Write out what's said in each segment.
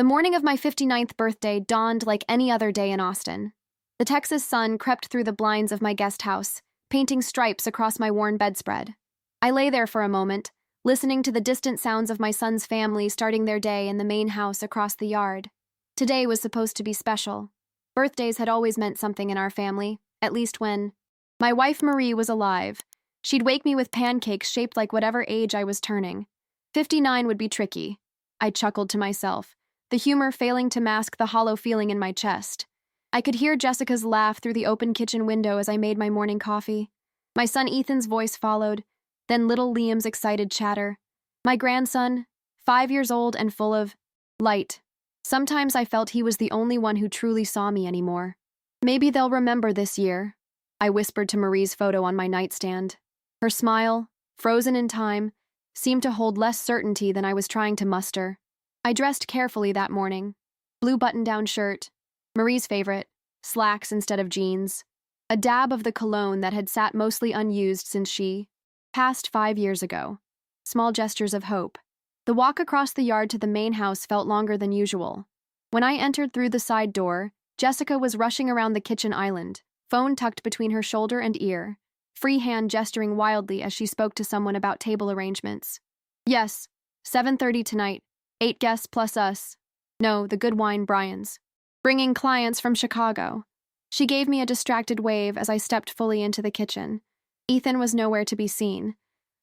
The morning of my 59th birthday dawned like any other day in Austin. The Texas sun crept through the blinds of my guest house, painting stripes across my worn bedspread. I lay there for a moment, listening to the distant sounds of my son's family starting their day in the main house across the yard. Today was supposed to be special. Birthdays had always meant something in our family, at least when my wife Marie was alive. She'd wake me with pancakes shaped like whatever age I was turning. 59 would be tricky. I chuckled to myself, the humor failing to mask the hollow feeling in my chest. I could hear Jessica's laugh through the open kitchen window as I made my morning coffee. My son Ethan's voice followed, then little Liam's excited chatter. My grandson, 5 years old and full of light. Sometimes I felt he was the only one who truly saw me anymore. Maybe they'll remember this year, I whispered to Marie's photo on my nightstand. Her smile, frozen in time, seemed to hold less certainty than I was trying to muster. I dressed carefully that morning. Blue button-down shirt, Marie's favorite, slacks instead of jeans, a dab of the cologne that had sat mostly unused since she passed 5 years ago. Small gestures of hope. The walk across the yard to the main house felt longer than usual. When I entered through the side door, Jessica was rushing around the kitchen island, phone tucked between her shoulder and ear, free hand gesturing wildly as she spoke to someone about table arrangements. Yes, 7:30 tonight, 8 guests plus us. No, the good wine Brian's. Bringing clients from Chicago. She gave me a distracted wave as I stepped fully into the kitchen. Ethan was nowhere to be seen.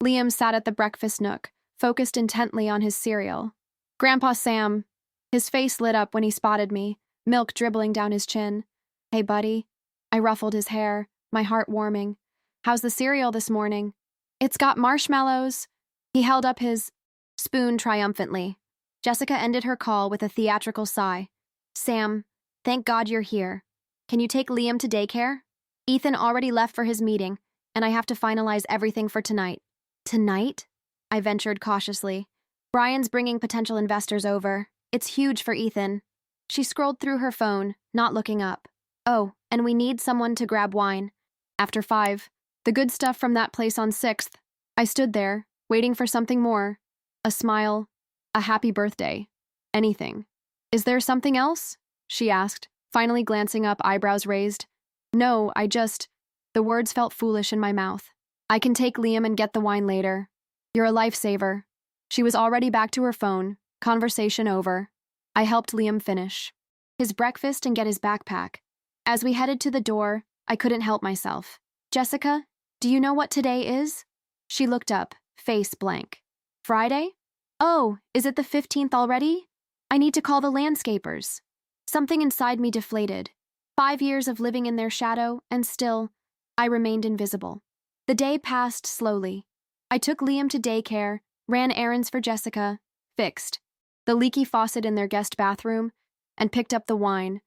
Liam sat at the breakfast nook, focused intently on his cereal. Grandpa Sam. His face lit up when he spotted me, milk dribbling down his chin. Hey, buddy. I ruffled his hair, my heart warming. How's the cereal this morning? It's got marshmallows. He held up his spoon triumphantly. Jessica ended her call with a theatrical sigh. Sam, thank God you're here. Can you take Liam to daycare? Ethan already left for his meeting, and I have to finalize everything for tonight. Tonight? I ventured cautiously. Brian's bringing potential investors over. It's huge for Ethan. She scrolled through her phone, not looking up. Oh, and we need someone to grab wine. After 5, the good stuff from that place on 6th. I stood there, waiting for something more. A smile. A happy birthday. Anything. Is there something else? She asked, finally glancing up, eyebrows raised. No, The words felt foolish in my mouth. I can take Liam and get the wine later. You're a lifesaver. She was already back to her phone, conversation over. I helped Liam finish his breakfast and get his backpack. As we headed to the door, I couldn't help myself. Jessica, do you know what today is? She looked up, face blank. Friday? Oh, is it the 15th already? I need to call the landscapers. Something inside me deflated. 5 years of living in their shadow, and still, I remained invisible. The day passed slowly. I took Liam to daycare, ran errands for Jessica, fixed the leaky faucet in their guest bathroom, and picked up the wine,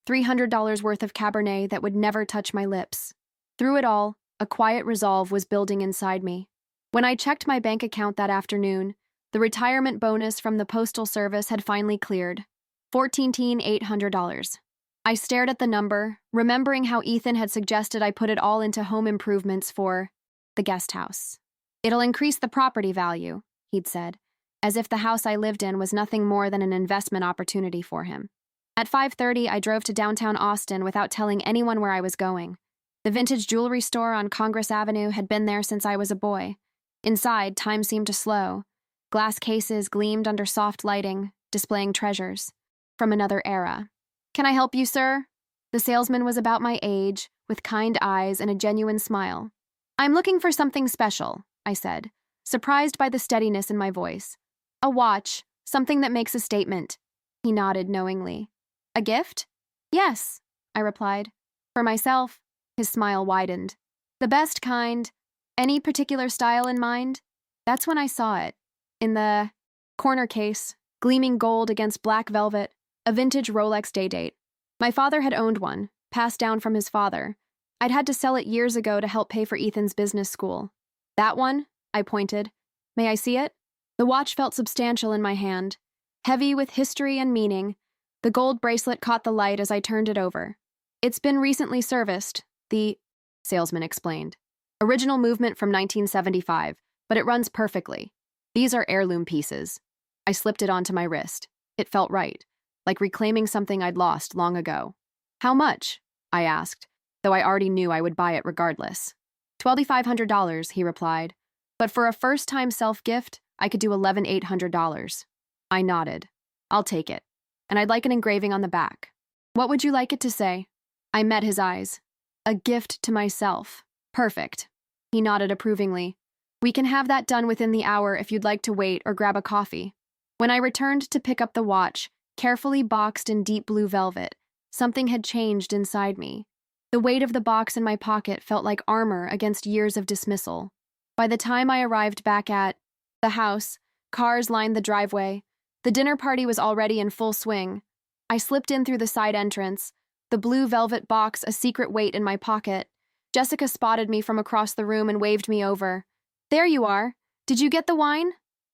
$300 worth of Cabernet that would never touch my lips. Through it all, a quiet resolve was building inside me. When I checked my bank account that afternoon, the retirement bonus from the Postal Service had finally cleared. $14,800. I stared at the number, remembering how Ethan had suggested I put it all into home improvements for the guest house. It'll increase the property value, he'd said, as if the house I lived in was nothing more than an investment opportunity for him. At 5:30, I drove to downtown Austin without telling anyone where I was going. The vintage jewelry store on Congress Avenue had been there since I was a boy. Inside, time seemed to slow. Glass cases gleamed under soft lighting, displaying treasures from another era. Can I help you, sir? The salesman was about my age, with kind eyes and a genuine smile. I'm looking for something special, I said, surprised by the steadiness in my voice. A watch, something that makes a statement. He nodded knowingly. A gift? Yes, I replied. For myself. His smile widened. The best kind. Any particular style in mind? That's when I saw it. In the corner case, gleaming gold against black velvet, a vintage Rolex day-date. My father had owned one, passed down from his father. I'd had to sell it years ago to help pay for Ethan's business school. That one? I pointed. May I see it? The watch felt substantial in my hand, heavy with history and meaning. The gold bracelet caught the light as I turned it over. It's been recently serviced, the salesman explained. Original movement from 1975, but it runs perfectly. These are heirloom pieces. I slipped it onto my wrist. It felt right. like reclaiming something I'd lost long ago. How much? I asked, though I already knew I would buy it regardless. $2,500, he replied. But for a first-time self-gift, I could do $11,800. I nodded. I'll take it. And I'd like an engraving on the back. What would you like it to say? I met his eyes. A gift to myself. Perfect. He nodded approvingly. We can have that done within the hour if you'd like to wait or grab a coffee. When I returned to pick up the watch, carefully boxed in deep blue velvet, something had changed inside me. The weight of the box in my pocket felt like armor against years of dismissal. By the time I arrived back at the house, cars lined the driveway. The dinner party was already in full swing. I slipped in through the side entrance, the blue velvet box a secret weight in my pocket. Jessica spotted me from across the room and waved me over. There you are. Did you get the wine?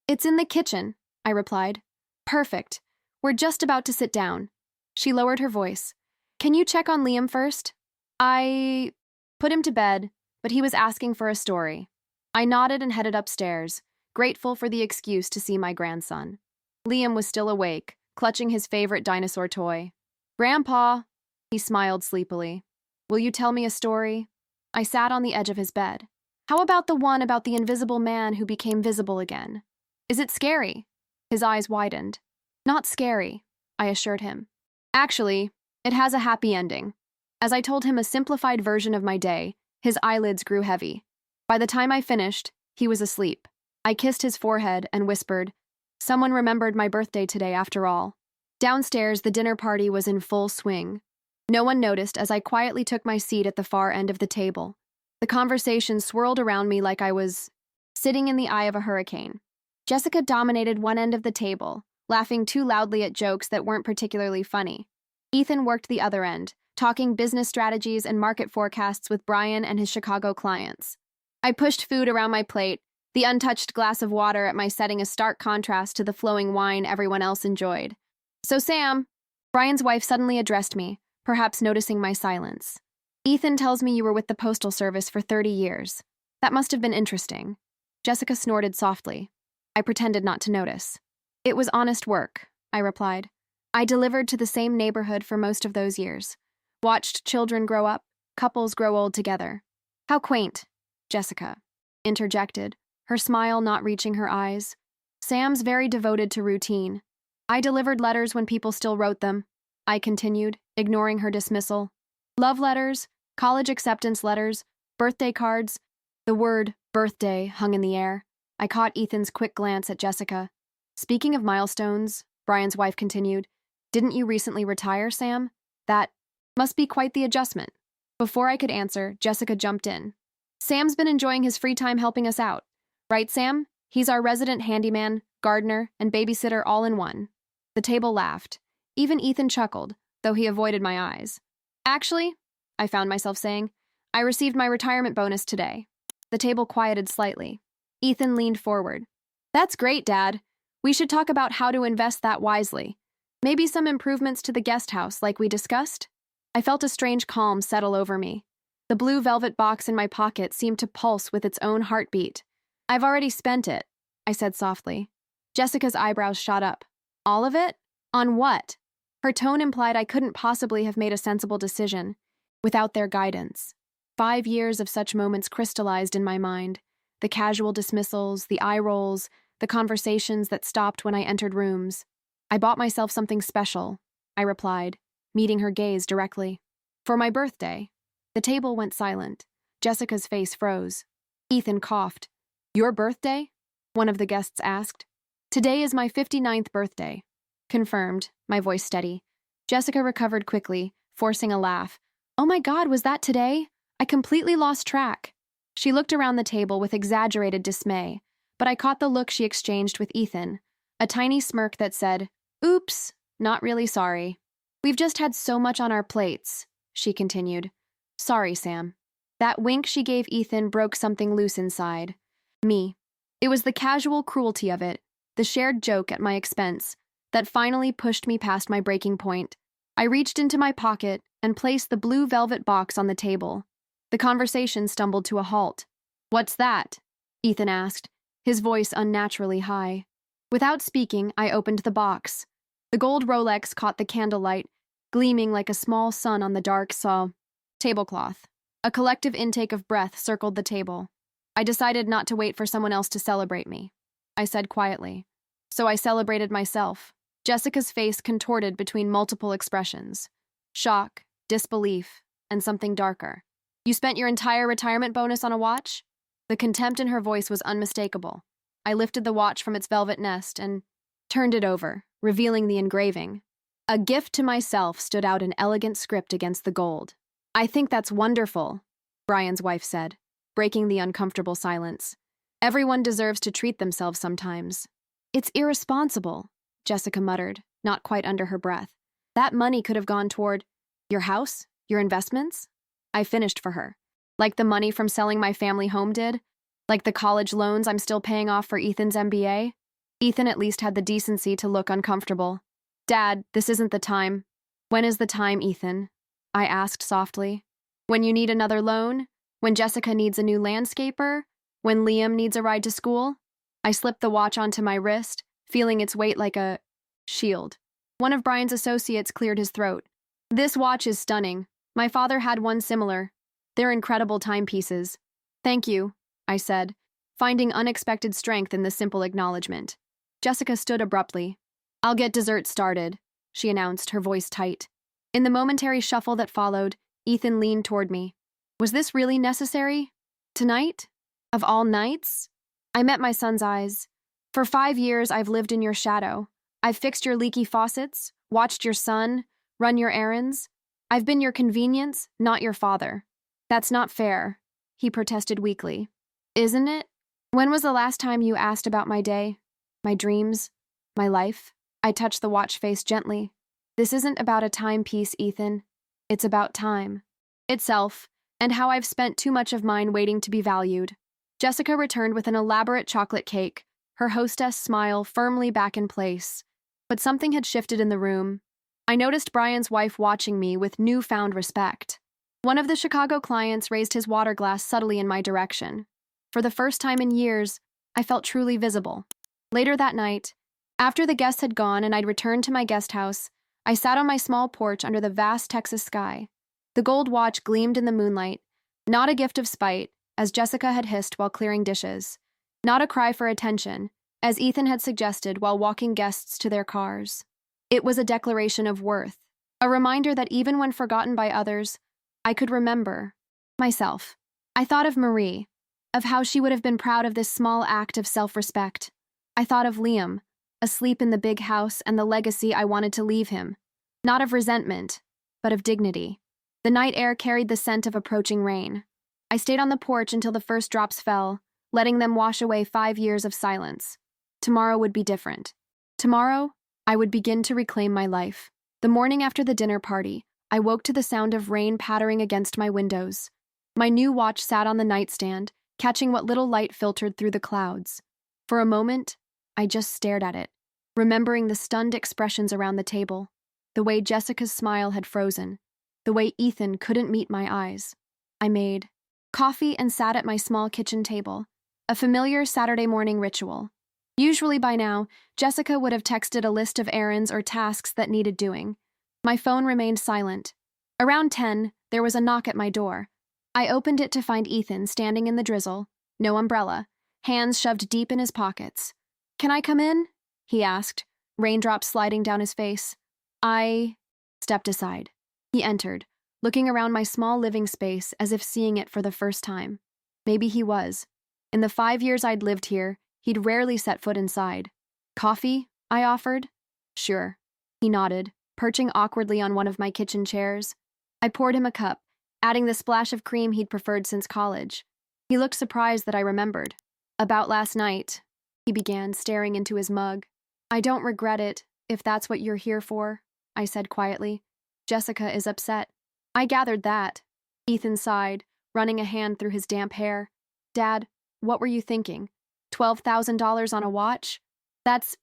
It's in the kitchen, I replied. Perfect. We're just about to sit down. She lowered her voice. Can you check on Liam first? I put him to bed, but he was asking for a story. I nodded and headed upstairs, grateful for the excuse to see my grandson. Liam was still awake, clutching his favorite dinosaur toy. Grandpa, he smiled sleepily. Will you tell me a story? I sat on the edge of his bed. How about the one about the invisible man who became visible again? Is it scary? His eyes widened. Not scary, I assured him. Actually, it has a happy ending. As I told him a simplified version of my day, his eyelids grew heavy. By the time I finished, he was asleep. I kissed his forehead and whispered, Someone remembered my birthday today after all. Downstairs, the dinner party was in full swing. No one noticed as I quietly took my seat at the far end of the table. The conversation swirled around me like I was sitting in the eye of a hurricane. Jessica dominated one end of the table, laughing too loudly at jokes that weren't particularly funny. Ethan worked the other end, talking business strategies and market forecasts with Brian and his Chicago clients. I pushed food around my plate, the untouched glass of water at my setting a stark contrast to the flowing wine everyone else enjoyed. So Sam, Brian's wife suddenly addressed me, perhaps noticing my silence. Ethan tells me you were with the Postal Service for 30 years. That must have been interesting. Jessica snorted softly. I pretended not to notice. It was honest work, I replied. I delivered to the same neighborhood for most of those years. Watched children grow up, couples grow old together. How quaint, Jessica interjected, her smile not reaching her eyes. Sam's very devoted to routine. I delivered letters when people still wrote them, I continued, ignoring her dismissal. Love letters, college acceptance letters, birthday cards. The word birthday hung in the air. I caught Ethan's quick glance at Jessica. Speaking of milestones, Brian's wife continued, didn't you recently retire, Sam? That must be quite the adjustment. Before I could answer, Jessica jumped in. Sam's been enjoying his free time helping us out. Right, Sam? He's our resident handyman, gardener, and babysitter all in one. The table laughed. Even Ethan chuckled, though he avoided my eyes. Actually, I found myself saying, I received my retirement bonus today. The table quieted slightly. Ethan leaned forward. That's great, Dad. We should talk about how to invest that wisely. Maybe some improvements to the guest house like we discussed? I felt a strange calm settle over me. The blue velvet box in my pocket seemed to pulse with its own heartbeat. I've already spent it, I said softly. Jessica's eyebrows shot up. All of it? On what? Her tone implied I couldn't possibly have made a sensible decision without their guidance. 5 years of such moments crystallized in my mind. The casual dismissals, the eye rolls, the conversations that stopped when I entered rooms. I bought myself something special, I replied, meeting her gaze directly. For my birthday. The table went silent. Jessica's face froze. Ethan coughed. Your birthday? One of the guests asked. Today is my 59th birthday. Confirmed, my voice steady. Jessica recovered quickly, forcing a laugh. Oh my God, was that today? I completely lost track. She looked around the table with exaggerated dismay, but I caught the look she exchanged with Ethan, a tiny smirk that said, Oops, not really sorry. We've just had so much on our plates, she continued. Sorry, Sam. That wink she gave Ethan broke something loose inside. Me. It was the casual cruelty of it, the shared joke at my expense, that finally pushed me past my breaking point. I reached into my pocket and placed the blue velvet box on the table. The conversation stumbled to a halt. What's that? Ethan asked, his voice unnaturally high. Without speaking, I opened the box. The gold Rolex caught the candlelight, gleaming like a small sun on the dark tablecloth. A collective intake of breath circled the table. I decided not to wait for someone else to celebrate me. I said quietly. So I celebrated myself. Jessica's face contorted between multiple expressions. Shock, disbelief, and something darker. You spent your entire retirement bonus on a watch? The contempt in her voice was unmistakable. I lifted the watch from its velvet nest and turned it over, revealing the engraving. A gift to myself stood out in elegant script against the gold. I think that's wonderful, Brian's wife said, breaking the uncomfortable silence. Everyone deserves to treat themselves sometimes. It's irresponsible, Jessica muttered, not quite under her breath. That money could have gone toward your house, your investments? I finished for her. Like the money from selling my family home did? Like the college loans I'm still paying off for Ethan's MBA? Ethan at least had the decency to look uncomfortable. Dad, this isn't the time. When is the time, Ethan? I asked softly. When you need another loan? When Jessica needs a new landscaper? When Liam needs a ride to school? I slipped the watch onto my wrist, feeling its weight like a shield. One of Brian's associates cleared his throat. This watch is stunning. My father had one similar. They're incredible timepieces. Thank you, I said, finding unexpected strength in the simple acknowledgement. Jessica stood abruptly. I'll get dessert started, she announced, her voice tight. In the momentary shuffle that followed, Ethan leaned toward me. Was this really necessary? Tonight? Of all nights? I met my son's eyes. For 5 years, I've lived in your shadow. I've fixed your leaky faucets, watched your son, run your errands. I've been your convenience, not your father. That's not fair, he protested weakly. Isn't it? When was the last time you asked about my day, my dreams, my life? I touched the watch face gently. This isn't about a timepiece, Ethan. It's about time. Itself, and how I've spent too much of mine waiting to be valued. Jessica returned with an elaborate chocolate cake, her hostess smile firmly back in place. But something had shifted in the room. I noticed Brian's wife watching me with newfound respect. One of the Chicago clients raised his water glass subtly in my direction. For the first time in years, I felt truly visible. Later that night, after the guests had gone and I'd returned to my guest house, I sat on my small porch under the vast Texas sky. The gold watch gleamed in the moonlight, not a gift of spite, as Jessica had hissed while clearing dishes, not a cry for attention, as Ethan had suggested while walking guests to their cars. It was a declaration of worth, a reminder that even when forgotten by others, I could remember myself. I thought of Marie, of how she would have been proud of this small act of self-respect. I thought of Liam, asleep in the big house and the legacy I wanted to leave him, not of resentment, but of dignity. The night air carried the scent of approaching rain. I stayed on the porch until the first drops fell, letting them wash away 5 years of silence. Tomorrow would be different. Tomorrow, I would begin to reclaim my life. The morning after the dinner party, I woke to the sound of rain pattering against my windows. My new watch sat on the nightstand, catching what little light filtered through the clouds. For a moment, I just stared at it, remembering the stunned expressions around the table, the way Jessica's smile had frozen, the way Ethan couldn't meet my eyes. I made coffee and sat at my small kitchen table, a familiar Saturday morning ritual. Usually by now, Jessica would have texted a list of errands or tasks that needed doing. My phone remained silent. Around 10, there was a knock at my door. I opened it to find Ethan standing in the drizzle, no umbrella, hands shoved deep in his pockets. Can I come in? He asked, raindrops sliding down his face. I stepped aside. He entered, looking around my small living space as if seeing it for the first time. Maybe he was. In the 5 years I'd lived here, he'd rarely set foot inside. Coffee? I offered. Sure. He nodded, perching awkwardly on one of my kitchen chairs. I poured him a cup, adding the splash of cream he'd preferred since college. He looked surprised that I remembered. About last night, he began, staring into his mug. I don't regret it, if that's what you're here for, I said quietly. Jessica is upset. I gathered that. Ethan sighed, running a hand through his damp hair. Dad, what were you thinking? $12,000 on a watch? That's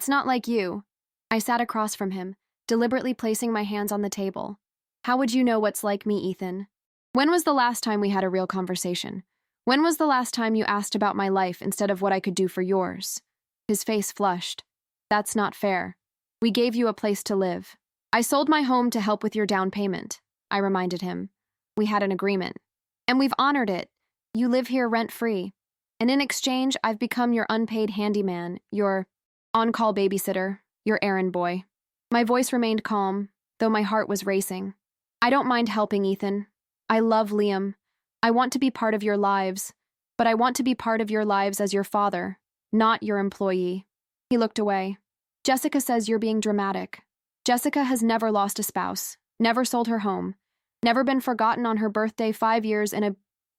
not like you. I sat across from him, deliberately placing my hands on the table. How would you know what's like me, Ethan? When was the last time we had a real conversation? When was the last time you asked about my life instead of what I could do for yours? His face flushed. That's not fair. We gave you a place to live. I sold my home to help with your down payment, I reminded him. We had an agreement. And we've honored it. You live here rent-free. And in exchange, I've become your unpaid handyman, your on-call babysitter, your errand boy. My voice remained calm, though my heart was racing. I don't mind helping, Ethan. I love Liam. I want to be part of your lives, but I want to be part of your lives as your father, not your employee. He looked away. Jessica says you're being dramatic. Jessica has never lost a spouse, never sold her home, never been forgotten on her birthday 5 years in a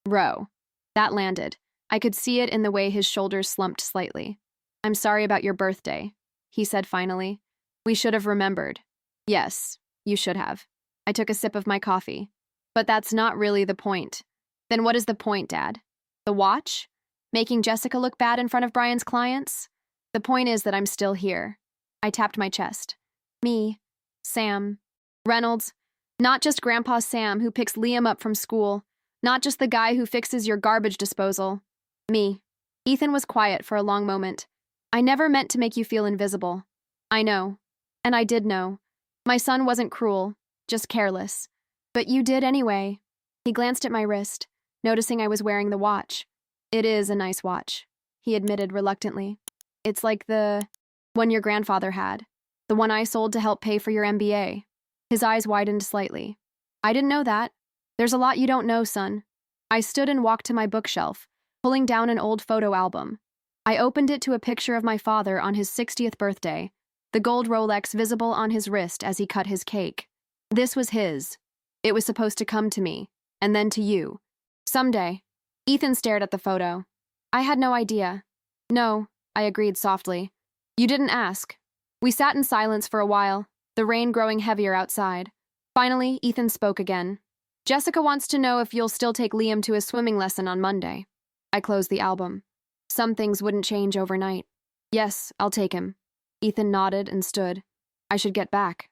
row. That landed. I could see it in the way his shoulders slumped slightly. I'm sorry about your birthday, he said finally. We should have remembered. Yes, you should have. I took a sip of my coffee. But that's not really the point. Then what is the point, Dad? The watch? Making Jessica look bad in front of Brian's clients? The point is that I'm still here. I tapped my chest. Me, Sam, Reynolds, not just Grandpa Sam who picks Liam up from school, not just the guy who fixes your garbage disposal. Me. Ethan was quiet for a long moment. I never meant to make you feel invisible. I know. And I did know. My son wasn't cruel, just careless. But you did anyway. He glanced at my wrist, noticing I was wearing the watch. It is a nice watch, he admitted reluctantly. It's like the one your grandfather had, the one I sold to help pay for your MBA. His eyes widened slightly. I didn't know that. There's a lot you don't know, son. I stood and walked to my bookshelf, pulling down an old photo album. I opened it to a picture of my father on his 60th birthday, the gold Rolex visible on his wrist as he cut his cake. This was his. It was supposed to come to me, and then to you. Someday. Ethan stared at the photo. I had no idea. No, I agreed softly. You didn't ask. We sat in silence for a while, the rain growing heavier outside. Finally, Ethan spoke again. Jessica wants to know if you'll still take Liam to his swimming lesson on Monday. I closed the album. Some things wouldn't change overnight. Yes, I'll take him. Ethan nodded and stood. I should get back.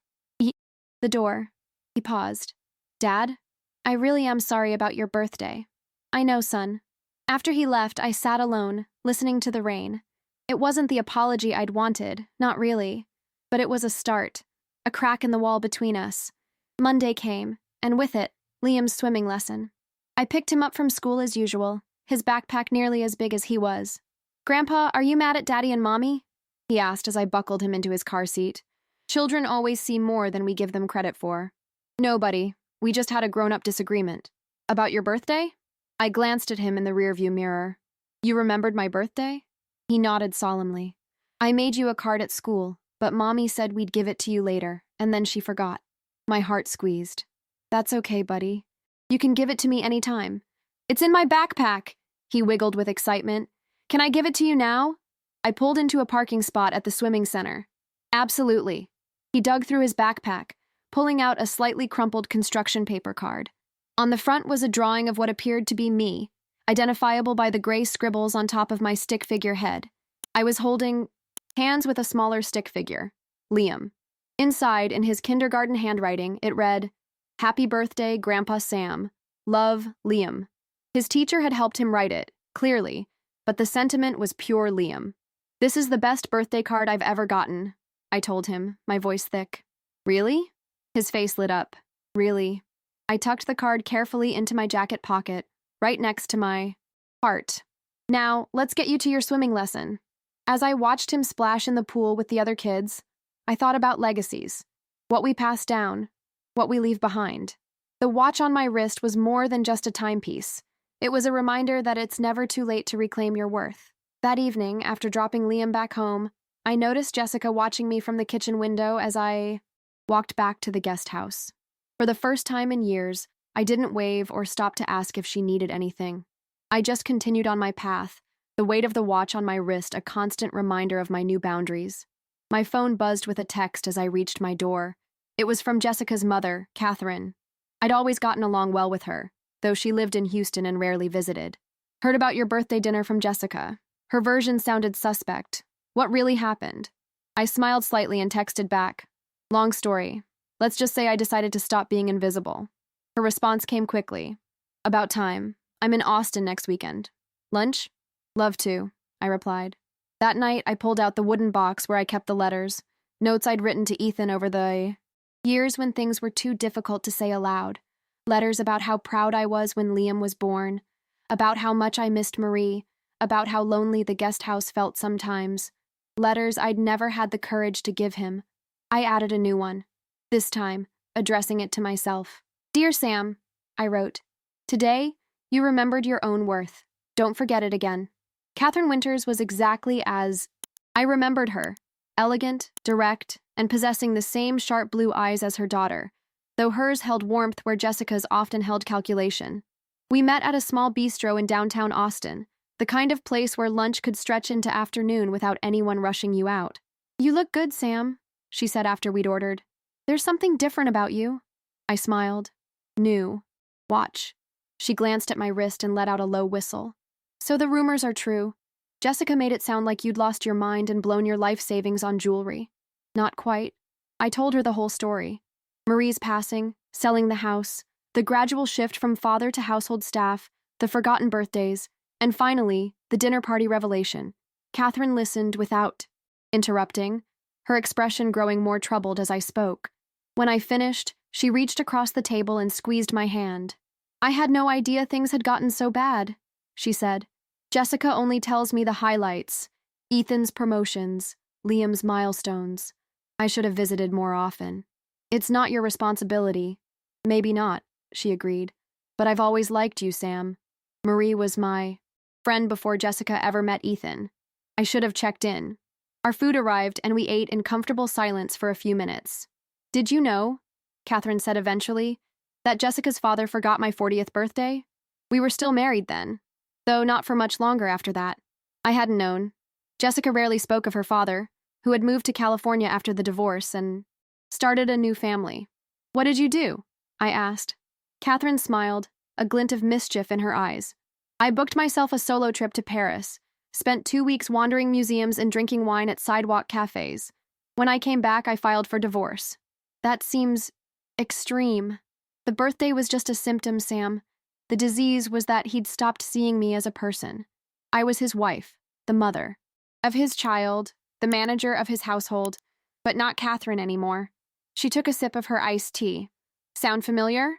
The door. He paused. Dad, I really am sorry about your birthday. I know, son. After he left, I sat alone, listening to the rain. It wasn't the apology I'd wanted, not really. But it was a start, a crack in the wall between us. Monday came, and with it, Liam's swimming lesson. I picked him up from school as usual, his backpack nearly as big as he was. Grandpa, are you mad at Daddy and Mommy? He asked as I buckled him into his car seat. Children always see more than we give them credit for. No, buddy. We just had a grown-up disagreement. About your birthday? I glanced at him in the rearview mirror. You remembered my birthday? He nodded solemnly. I made you a card at school, but Mommy said we'd give it to you later, and then she forgot. My heart squeezed. That's okay, buddy. You can give it to me anytime. It's in my backpack, he wiggled with excitement. Can I give it to you now? I pulled into a parking spot at the swimming center. Absolutely. He dug through his backpack, pulling out a slightly crumpled construction paper card. On the front was a drawing of what appeared to be me, identifiable by the gray scribbles on top of my stick figure head. I was holding hands with a smaller stick figure, Liam. Inside, in his kindergarten handwriting, it read, Happy birthday, Grandpa Sam. Love, Liam. His teacher had helped him write it, clearly, but the sentiment was pure Liam. This is the best birthday card I've ever gotten, I told him, my voice thick. Really? His face lit up. Really? I tucked the card carefully into my jacket pocket, right next to my heart. Now, let's get you to your swimming lesson. As I watched him splash in the pool with the other kids, I thought about legacies. What we pass down. What we leave behind. The watch on my wrist was more than just a timepiece. It was a reminder that it's never too late to reclaim your worth. That evening, after dropping Liam back home, I noticed Jessica watching me from the kitchen window as I walked back to the guest house. For the first time in years, I didn't wave or stop to ask if she needed anything. I just continued on my path, the weight of the watch on my wrist a constant reminder of my new boundaries. My phone buzzed with a text as I reached my door. It was from Jessica's mother, Catherine. I'd always gotten along well with her, though she lived in Houston and rarely visited. Heard about your birthday dinner from Jessica. Her version sounded suspect. What really happened? I smiled slightly and texted back. Long story. Let's just say I decided to stop being invisible. Her response came quickly. About time. I'm in Austin next weekend. Lunch? Love to, I replied. That night, I pulled out the wooden box where I kept the letters, Notes I'd written to Ethan over the years when things were too difficult to say aloud. Letters about how proud I was when Liam was born, about how much I missed Marie, about how lonely the guest house felt sometimes. Letters I'd never had the courage to give him. I added a new one, this time addressing it to myself. Dear Sam, I wrote, today you remembered your own worth. Don't forget it again. Catherine Winters was exactly as I remembered her, elegant, direct, and possessing the same sharp blue eyes as her daughter, though hers held warmth where Jessica's often held calculation. We met at a small bistro in downtown Austin, the kind of place where lunch could stretch into afternoon without anyone rushing you out. You look good, Sam, she said after we'd ordered. There's something different about you. I smiled. New. Watch. She glanced at my wrist and let out a low whistle. So the rumors are true. Jessica made it sound like you'd lost your mind and blown your life savings on jewelry. Not quite. I told her the whole story. Marie's passing, selling the house, the gradual shift from father to household staff, the forgotten birthdays, and finally, the dinner party revelation. Catherine listened without interrupting, her expression growing more troubled as I spoke. When I finished, she reached across the table and squeezed my hand. I had no idea things had gotten so bad, she said. Jessica only tells me the highlights, Ethan's promotions, Liam's milestones. I should have visited more often. It's not your responsibility. Maybe not, she agreed. But I've always liked you, Sam. Marie was my friend before Jessica ever met Ethan. I should have checked in. Our food arrived and we ate in comfortable silence for a few minutes. Did you know, Catherine said eventually, that Jessica's father forgot my 40th birthday? We were still married then, though not for much longer after that. I hadn't known. Jessica rarely spoke of her father, who had moved to California after the divorce and started a new family. What did you do? I asked. Catherine smiled, a glint of mischief in her eyes. I booked myself a solo trip to Paris, spent 2 weeks wandering museums and drinking wine at sidewalk cafes. When I came back, I filed for divorce. That seems extreme. The birthday was just a symptom, Sam. The disease was that he'd stopped seeing me as a person. I was his wife, the mother of his child, the manager of his household, but not Catherine anymore. She took a sip of her iced tea. Sound familiar?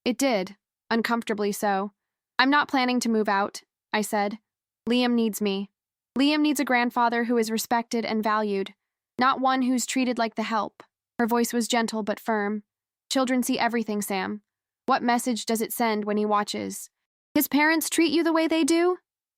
It did, uncomfortably so. I'm not planning to move out, I said. Liam needs me. Liam needs a grandfather who is respected and valued, not one who's treated like the help. Her voice was gentle but firm. Children see everything, Sam. What message does it send when he watches? His parents treat you the way they do?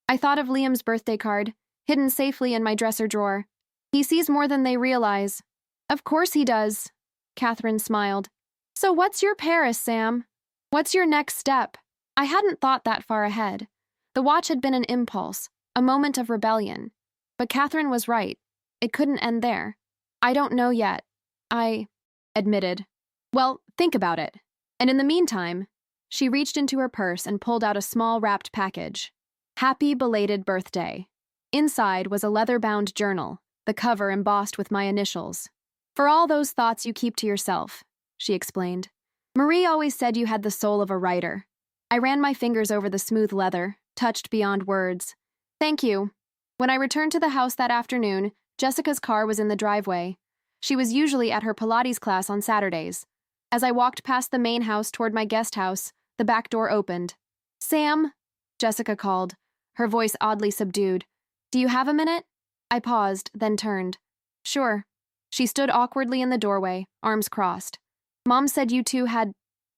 I thought of Liam's birthday card, hidden safely in my dresser drawer. He sees more than they realize. Of course he does, Catherine smiled. So what's your Paris, Sam? What's your next step? I hadn't thought that far ahead. The watch had been an impulse, a moment of rebellion. But Catherine was right. It couldn't end there. I don't know yet, I admitted. Well, think about it. And in the meantime, she reached into her purse and pulled out a small wrapped package. Happy belated birthday. Inside was a leather-bound journal, the cover embossed with my initials. For all those thoughts you keep to yourself, she explained. Marie always said you had the soul of a writer. I ran my fingers over the smooth leather, touched beyond words. Thank you. When I returned to the house that afternoon, Jessica's car was in the driveway. She was usually at her Pilates class on Saturdays. As I walked past the main house toward my guest house, the back door opened. Sam, Jessica called, her voice oddly subdued. Do you have a minute? I paused, then turned. Sure. She stood awkwardly in the doorway, arms crossed. Mom said you two had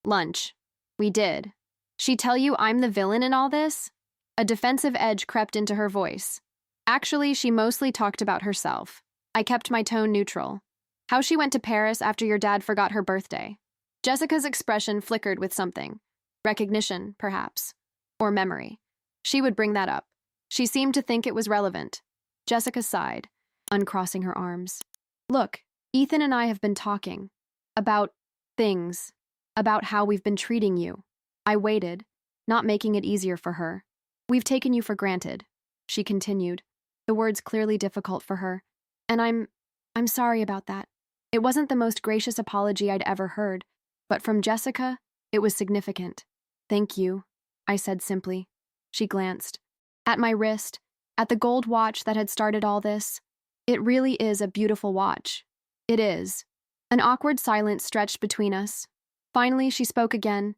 lunch. We did. She tell you I'm the villain in all this? A defensive edge crept into her voice. Actually, she mostly talked about herself. I kept my tone neutral. How she went to Paris after your dad forgot her birthday. Jessica's expression flickered with something. Recognition, perhaps. Or memory. She would bring that up. She seemed to think it was relevant. Jessica sighed, uncrossing her arms. Look, Ethan and I have been talking. About things. About how we've been treating you. I waited, not making it easier for her. We've taken you for granted, she continued, the words clearly difficult for her. And I'm sorry about that. It wasn't the most gracious apology I'd ever heard, but from Jessica, it was significant. Thank you, I said simply. She glanced. At my wrist, at the gold watch that had started all this. It really is a beautiful watch. It is. An awkward silence stretched between us. Finally, she spoke again.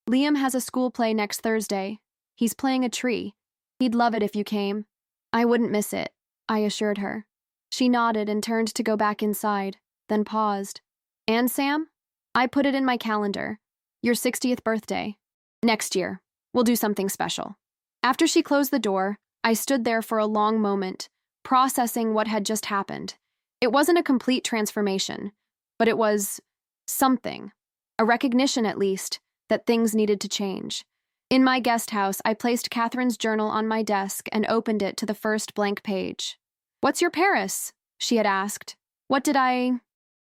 Liam has a school play next Thursday. He's playing a tree. He'd love it if you came. I wouldn't miss it, I assured her. She nodded and turned to go back inside, then paused. And Sam? I put it in my calendar. Your 60th birthday. Next year. We'll do something special. After she closed the door, I stood there for a long moment, processing what had just happened. It wasn't a complete transformation, but it was something. A recognition, at least, that things needed to change. In my guest house, I placed Catherine's journal on my desk and opened it to the first blank page. "What's your Paris?" she had asked. What did I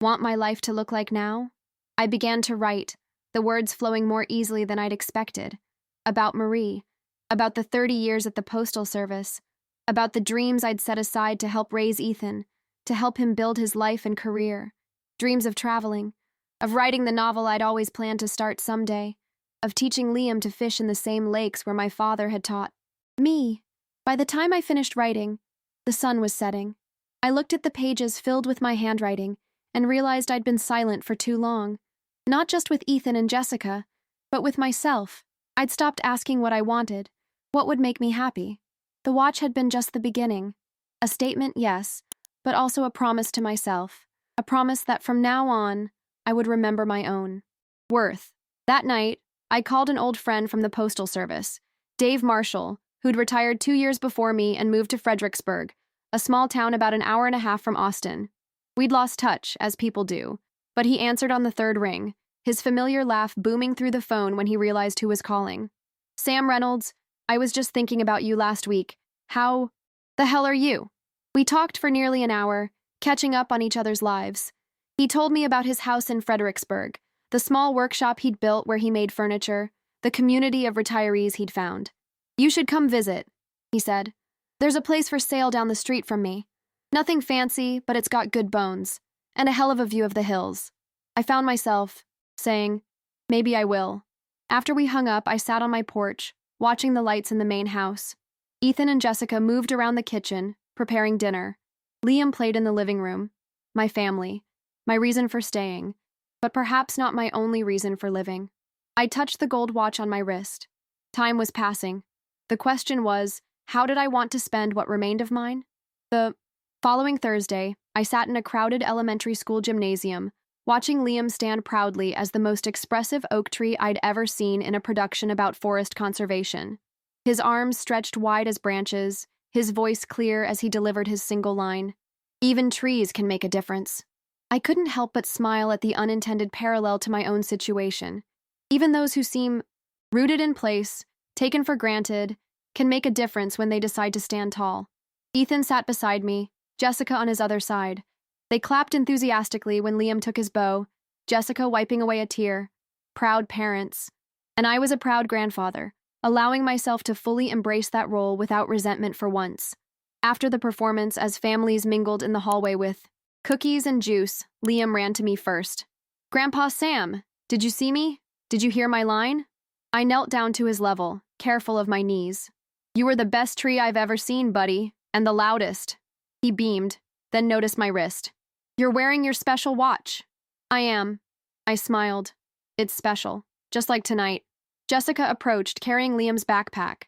want my life to look like now? I began to write, the words flowing more easily than I'd expected. About Marie, about the 30 years at the Postal Service, about the dreams I'd set aside to help raise Ethan, to help him build his life and career. Dreams of traveling, of writing the novel I'd always planned to start someday, of teaching Liam to fish in the same lakes where my father had taught me. By the time I finished writing, the sun was setting. I looked at the pages filled with my handwriting and realized I'd been silent for too long. Not just with Ethan and Jessica, but with myself. I'd stopped asking what I wanted, what would make me happy. The watch had been just the beginning. A statement, yes, but also a promise to myself. A promise that from now on, I would remember my own worth. That night, I called an old friend from the Postal Service, Dave Marshall, who'd retired 2 years before me and moved to Fredericksburg, a small town about an hour and a half from Austin. We'd lost touch, as people do, but he answered on the third ring, his familiar laugh booming through the phone when he realized who was calling. "Sam Reynolds, I was just thinking about you last week. How the hell are you?" We talked for nearly an hour, catching up on each other's lives. He told me about his house in Fredericksburg, the small workshop he'd built where he made furniture, the community of retirees he'd found. "You should come visit," he said. "There's a place for sale down the street from me. Nothing fancy, but it's got good bones, and a hell of a view of the hills." I found myself saying, "Maybe I will." After we hung up, I sat on my porch, watching the lights in the main house. Ethan and Jessica moved around the kitchen, preparing dinner. Liam played in the living room. My family. My reason for staying, but perhaps not my only reason for living. I touched the gold watch on my wrist. Time was passing. The question was, how did I want to spend what remained of mine? The following Thursday, I sat in a crowded elementary school gymnasium, watching Liam stand proudly as the most expressive oak tree I'd ever seen in a production about forest conservation. His arms stretched wide as branches, his voice clear as he delivered his single line. Even trees can make a difference. I couldn't help but smile at the unintended parallel to my own situation. Even those who seem rooted in place, taken for granted, can make a difference when they decide to stand tall. Ethan sat beside me, Jessica on his other side. They clapped enthusiastically when Liam took his bow, Jessica wiping away a tear. Proud parents. And I was a proud grandfather, allowing myself to fully embrace that role without resentment for once. After the performance, as families mingled in the hallway with cookies and juice, Liam ran to me first. "Grandpa Sam, did you see me? Did you hear my line?" I knelt down to his level, careful of my knees. "You were the best tree I've ever seen, buddy, and the loudest." He beamed, then noticed my wrist. "You're wearing your special watch." "I am." I smiled. "It's special, just like tonight." Jessica approached, carrying Liam's backpack.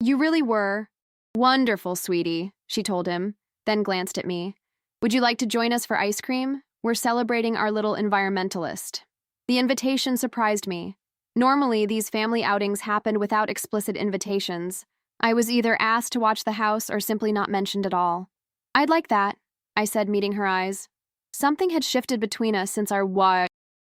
"You really were wonderful, sweetie," she told him, then glanced at me. "Would you like to join us for ice cream? We're celebrating our little environmentalist." The invitation surprised me. Normally, these family outings happened without explicit invitations. I was either asked to watch the house or simply not mentioned at all. "I'd like that," I said, meeting her eyes. Something had shifted between us since our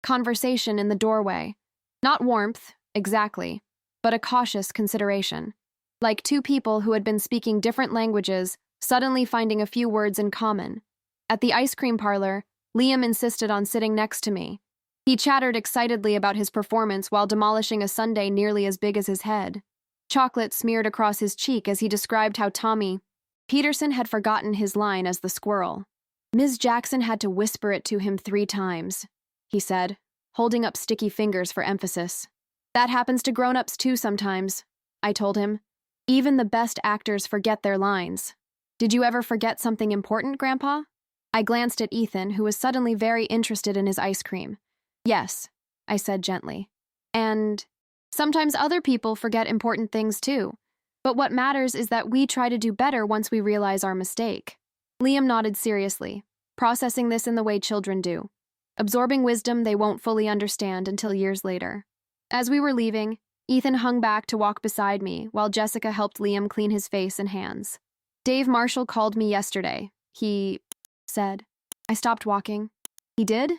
conversation in the doorway. Not warmth, exactly, but a cautious consideration. Like two people who had been speaking different languages, suddenly finding a few words in common. At the ice cream parlor, Liam insisted on sitting next to me. He chattered excitedly about his performance while demolishing a sundae nearly as big as his head. Chocolate smeared across his cheek as he described how Tommy Peterson had forgotten his line as the squirrel. "Ms. Jackson had to whisper it to him 3 times, he said, holding up sticky fingers for emphasis. "That happens to grown-ups too sometimes," I told him. "Even the best actors forget their lines." "Did you ever forget something important, Grandpa?" I glanced at Ethan, who was suddenly very interested in his ice cream. Yes, I said gently. And sometimes other people forget important things too. But what matters is that we try to do better once we realize our mistake. Liam nodded seriously, processing this in the way children do, absorbing wisdom they won't fully understand until years later. As we were leaving, Ethan hung back to walk beside me while Jessica helped Liam clean his face and hands. Dave Marshall called me yesterday. He said. I stopped walking. He did?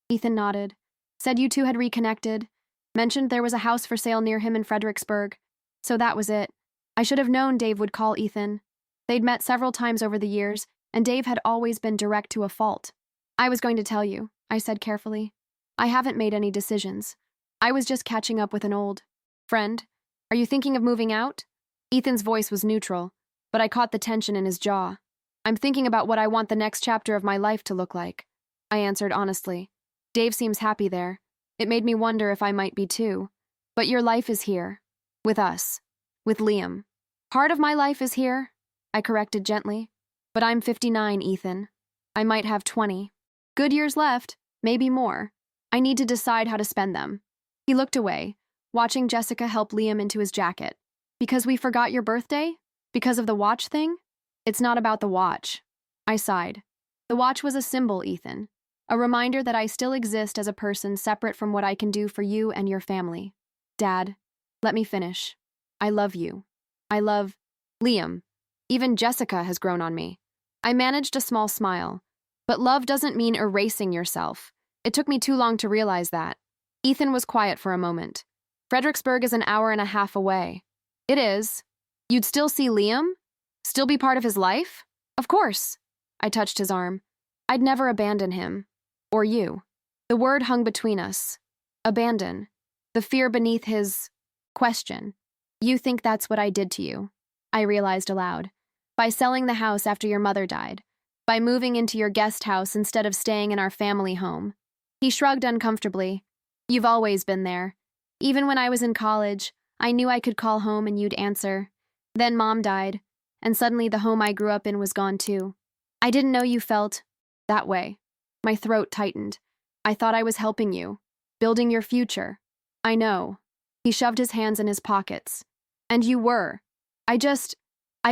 Ethan nodded. Said you two had reconnected. Mentioned there was a house for sale near him in Fredericksburg. So that was it. I should have known Dave would call Ethan. They'd met several times over the years, and Dave had always been direct to a fault. I was going to tell you, I said carefully. I haven't made any decisions. I was just catching up with an old friend. Are you thinking of moving out? Ethan's voice was neutral, but I caught the tension in his jaw. I'm thinking about what I want the next chapter of my life to look like, I answered honestly. Dave seems happy there. It made me wonder if I might be too. But your life is here. With us. With Liam. Part of my life is here, I corrected gently. But I'm 59, Ethan. I might have 20. Good years left, maybe more. I need to decide how to spend them. He looked away, watching Jessica help Liam into his jacket. Because we forgot your birthday? Because of the watch thing? It's not about the watch. I sighed. The watch was a symbol, Ethan. A reminder that I still exist as a person separate from what I can do for you and your family. Dad, let me finish. I love you. I love Liam. Even Jessica has grown on me. I managed a small smile. But love doesn't mean erasing yourself. It took me too long to realize that. Ethan was quiet for a moment. Fredericksburg is an hour and a half away. It is. You'd still see Liam? Still be part of his life? Of course. I touched his arm. I'd never abandon him. Or you. The word hung between us. Abandon. The fear beneath his question. You think that's what I did to you? I realized aloud. By selling the house after your mother died. By moving into your guest house instead of staying in our family home. He shrugged uncomfortably. You've always been there. Even when I was in college, I knew I could call home and you'd answer. Then Mom died, and suddenly the home I grew up in was gone too. I didn't know you felt that way. My throat tightened. I thought I was helping you, building your future. I know. He shoved his hands in his pockets. And you were. I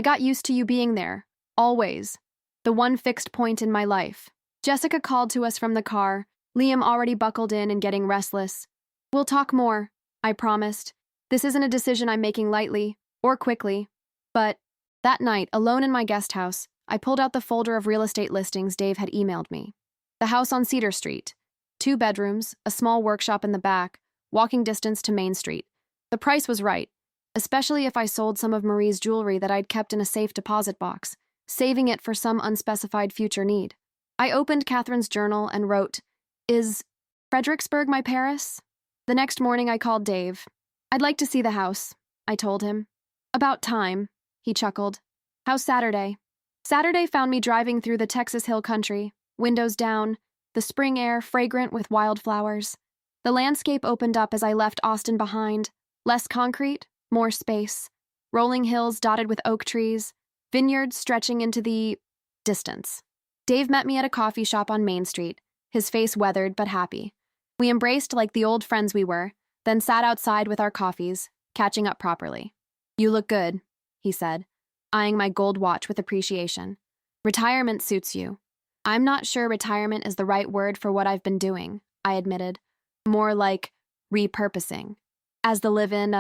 got used to you being there, always. The one fixed point in my life. Jessica called to us from the car, Liam already buckled in and getting restless. We'll talk more, I promised. This isn't a decision I'm making lightly, or quickly. But that night, alone in my guest house, I pulled out the folder of real estate listings Dave had emailed me. The house on Cedar Street. 2 bedrooms, a small workshop in the back, walking distance to Main Street. The price was right, especially if I sold some of Marie's jewelry that I'd kept in a safe deposit box, saving it for some unspecified future need. I opened Catherine's journal and wrote, Is Fredericksburg my Paris? The next morning I called Dave. I'd like to see the house, I told him. About time, he chuckled. How's Saturday? Saturday found me driving through the Texas Hill Country, windows down, the spring air fragrant with wildflowers. The landscape opened up as I left Austin behind. Less concrete, more space. Rolling hills dotted with oak trees, vineyards stretching into the distance. Dave met me at a coffee shop on Main Street, his face weathered but happy. We embraced like the old friends we were, then sat outside with our coffees, catching up properly. You look good, he said, eyeing my gold watch with appreciation. Retirement suits you. I'm not sure retirement is the right word for what I've been doing, I admitted. More like repurposing. As the live-in,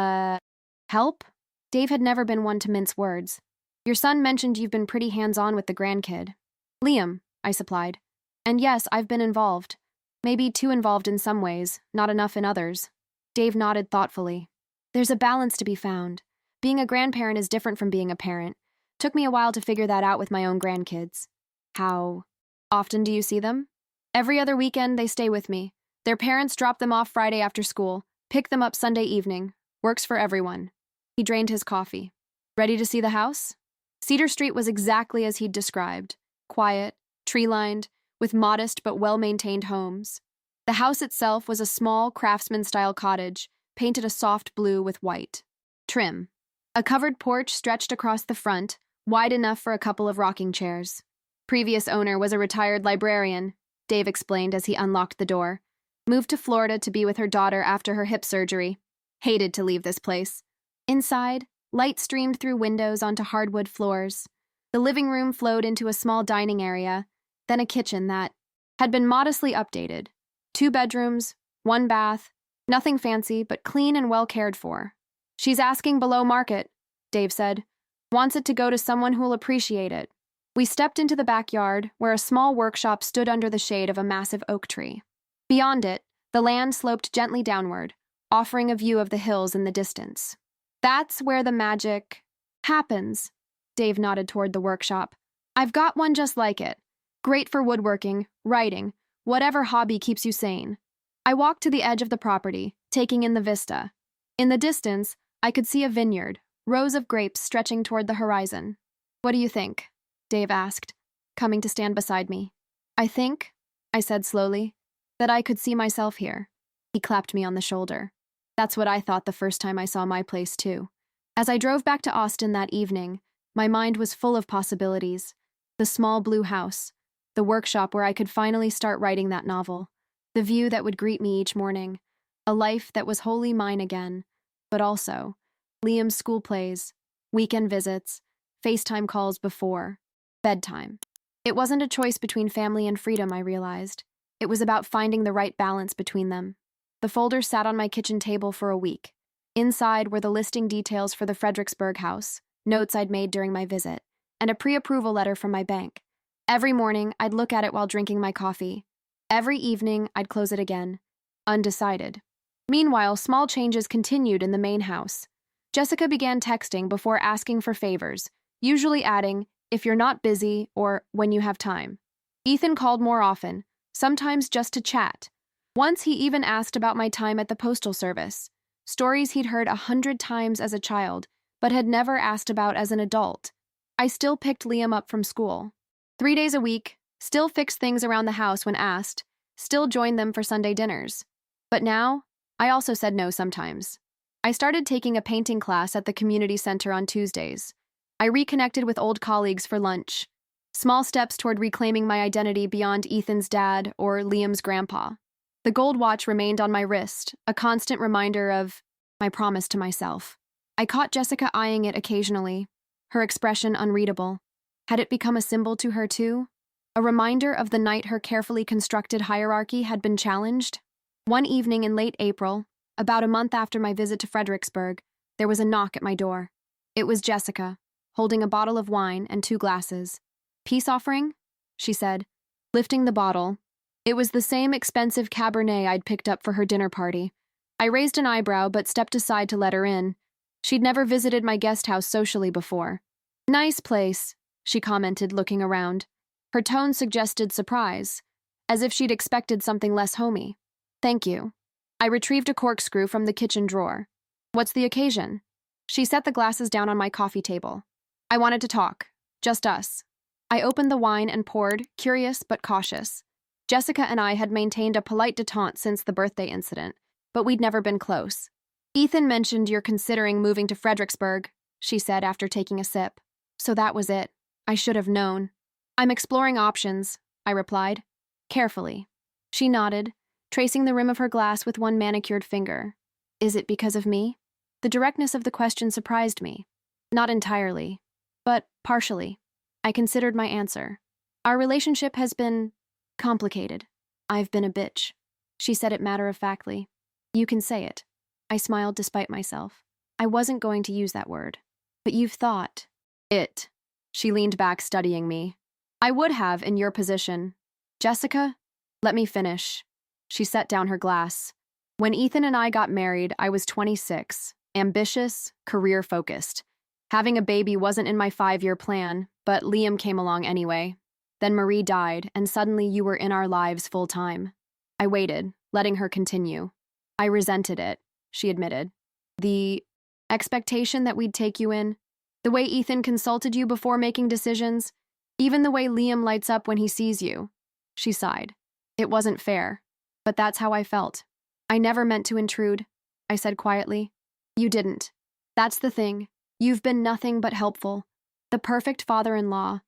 help? Dave had never been one to mince words. Your son mentioned you've been pretty hands-on with the grandkid. Liam, I supplied. And yes, I've been involved. Maybe too involved in some ways, not enough in others. Dave nodded thoughtfully. There's a balance to be found. Being a grandparent is different from being a parent. Took me a while to figure that out with my own grandkids. How often do you see them? Every other weekend they stay with me. Their parents drop them off Friday after school, pick them up Sunday evening. Works for everyone. He drained his coffee. Ready to see the house? Cedar Street was exactly as he'd described. Quiet, tree-lined, with modest but well-maintained homes. The house itself was a small craftsman-style cottage, painted a soft blue with white. Trim. A covered porch stretched across the front, wide enough for a couple of rocking chairs. Previous owner was a retired librarian, Dave explained as he unlocked the door. Moved to Florida to be with her daughter after her hip surgery. Hated to leave this place. Inside, light streamed through windows onto hardwood floors. The living room flowed into a small dining area, then a kitchen that had been modestly updated. 2 bedrooms, 1 bath, nothing fancy, but clean and well cared for. She's asking below market, Dave said. Wants it to go to someone who'll appreciate it. We stepped into the backyard, where a small workshop stood under the shade of a massive oak tree. Beyond it, the land sloped gently downward, offering a view of the hills in the distance. That's where the magic happens, Dave nodded toward the workshop. I've got one just like it. Great for woodworking, writing, whatever hobby keeps you sane. I walked to the edge of the property, taking in the vista. In the distance, I could see a vineyard, rows of grapes stretching toward the horizon. What do you think? Dave asked, coming to stand beside me. I think, I said slowly, that I could see myself here. He clapped me on the shoulder. That's what I thought the first time I saw my place, too. As I drove back to Austin that evening, my mind was full of possibilities. The small blue house, the workshop where I could finally start writing that novel, the view that would greet me each morning, a life that was wholly mine again, but also Liam's school plays, weekend visits, FaceTime calls before bedtime. It wasn't a choice between family and freedom, I realized. It was about finding the right balance between them. The folder sat on my kitchen table for a week. Inside were the listing details for the Fredericksburg house, notes I'd made during my visit, and a pre-approval letter from my bank. Every morning, I'd look at it while drinking my coffee. Every evening, I'd close it again, undecided. Meanwhile, small changes continued in the main house. Jessica began texting before asking for favors, usually adding, if you're not busy, or when you have time. Ethan called more often, sometimes just to chat. Once he even asked about my time at the postal service, stories he'd heard 100 times as a child, but had never asked about as an adult. I still picked Liam up from school. 3 days a week, still fixed things around the house when asked, still joined them for Sunday dinners. But now, I also said no sometimes. I started taking a painting class at the community center on Tuesdays. I reconnected with old colleagues for lunch. Small steps toward reclaiming my identity beyond Ethan's dad or Liam's grandpa. The gold watch remained on my wrist, a constant reminder of my promise to myself. I caught Jessica eyeing it occasionally, her expression unreadable. Had it become a symbol to her too? A reminder of the night her carefully constructed hierarchy had been challenged? One evening in late April, about a month after my visit to Fredericksburg, there was a knock at my door. It was Jessica, holding a bottle of wine and 2 glasses. Peace offering? She said, lifting the bottle. It was the same expensive Cabernet I'd picked up for her dinner party. I raised an eyebrow but stepped aside to let her in. She'd never visited my guest house socially before. Nice place, she commented, looking around. Her tone suggested surprise, as if she'd expected something less homey. Thank you. I retrieved a corkscrew from the kitchen drawer. What's the occasion? She set the glasses down on my coffee table. I wanted to talk. Just us. I opened the wine and poured, curious but cautious. Jessica and I had maintained a polite detente since the birthday incident, but we'd never been close. Ethan mentioned you're considering moving to Fredericksburg, she said after taking a sip. So that was it. I should have known. I'm exploring options, I replied, carefully. She nodded, tracing the rim of her glass with one manicured finger. Is it because of me? The directness of the question surprised me. Not entirely, but partially. I considered my answer. Our relationship has been complicated. I've been a bitch. She said it matter-of-factly. You can say it. I smiled despite myself. I wasn't going to use that word. But you've thought. It. She leaned back, studying me. I would have in your position. Jessica, let me finish. She set down her glass. When Ethan and I got married, I was 26, ambitious, career-focused. Having a baby wasn't in my 5-year plan, but Liam came along anyway. Then Marie died, and suddenly you were in our lives full-time. I waited, letting her continue. I resented it, she admitted. The expectation that we'd take you in, the way Ethan consulted you before making decisions, even the way Liam lights up when he sees you. She sighed. It wasn't fair, but that's how I felt. I never meant to intrude, I said quietly. You didn't. That's the thing. You've been nothing but helpful. The perfect father-in-law.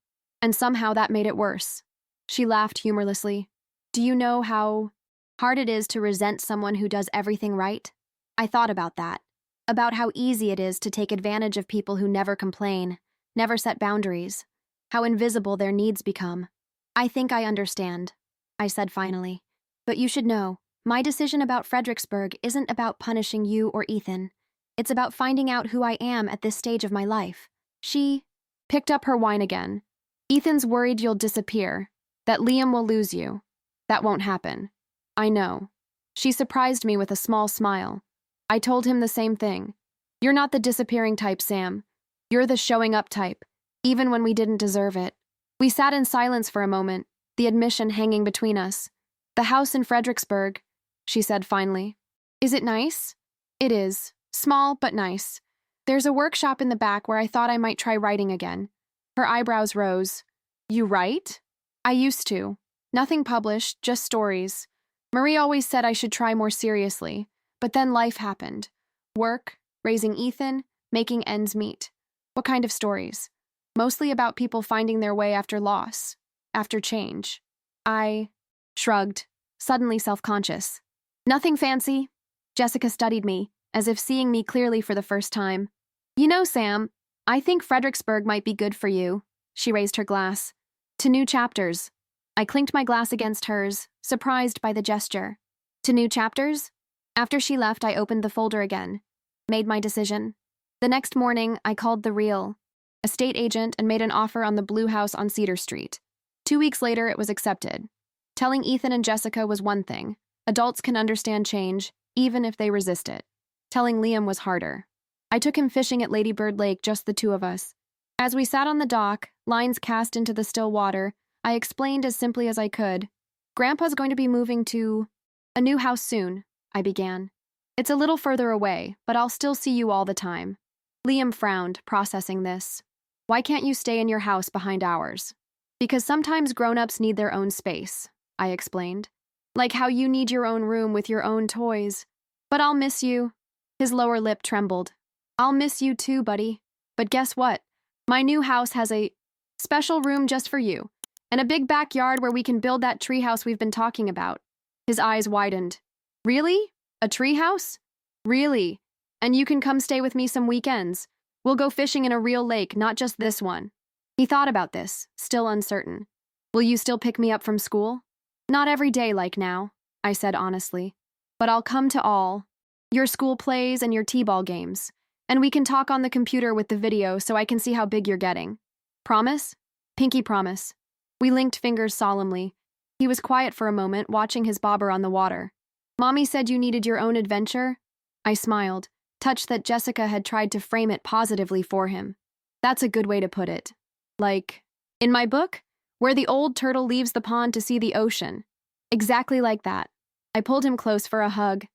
And somehow that made it worse. She laughed humorlessly. Do you know how hard it is to resent someone who does everything right? I thought about that. About how easy it is to take advantage of people who never complain, never set boundaries, how invisible their needs become. I think I understand, I said finally. But you should know, my decision about Fredericksburg isn't about punishing you or Ethan. It's about finding out who I am at this stage of my life. She picked up her wine again. Ethan's worried you'll disappear, that Liam will lose you. That won't happen. I know. She surprised me with a small smile. I told him the same thing. You're not the disappearing type, Sam. You're the showing up type, even when we didn't deserve it. We sat in silence for a moment, the admission hanging between us. The house in Fredericksburg, she said finally. Is it nice? It is. Small, but nice. There's a workshop in the back where I thought I might try writing again. Her eyebrows rose. You write? I used to. Nothing published, just stories. Marie always said I should try more seriously, but then life happened. Work, raising Ethan, making ends meet. What kind of stories? Mostly about people finding their way after loss, after change. I shrugged, suddenly self-conscious. Nothing fancy. Jessica studied me, as if seeing me clearly for the first time. You know, Sam, I think Fredericksburg might be good for you. She raised her glass. To new chapters. I clinked my glass against hers, surprised by the gesture. To new chapters? After she left, I opened the folder again. Made my decision. The next morning, I called the real estate agent and made an offer on the blue house on Cedar Street. 2 weeks later, it was accepted. Telling Ethan and Jessica was one thing. Adults can understand change, even if they resist it. Telling Liam was harder. I took him fishing at Lady Bird Lake, just the two of us. As we sat on the dock, lines cast into the still water, I explained as simply as I could. Grandpa's going to be moving to a new house soon, I began. It's a little further away, but I'll still see you all the time. Liam frowned, processing this. Why can't you stay in your house behind ours? Because sometimes grown-ups need their own space, I explained. Like how you need your own room with your own toys. But I'll miss you. His lower lip trembled. I'll miss you too, buddy. But guess what? My new house has a special room just for you, and a big backyard where we can build that treehouse we've been talking about. His eyes widened. Really? A treehouse? Really? And you can come stay with me some weekends. We'll go fishing in a real lake, not just this one. He thought about this, still uncertain. Will you still pick me up from school? Not every day like now, I said honestly. But I'll come to all. Your school plays and your t-ball games. And we can talk on the computer with the video so I can see how big you're getting. Promise? Pinky promise. We linked fingers solemnly. He was quiet for a moment, watching his bobber on the water. Mommy said you needed your own adventure? I smiled, touched that Jessica had tried to frame it positively for him. That's a good way to put it. Like, in my book, where the old turtle leaves the pond to see the ocean. Exactly like that. I pulled him close for a hug.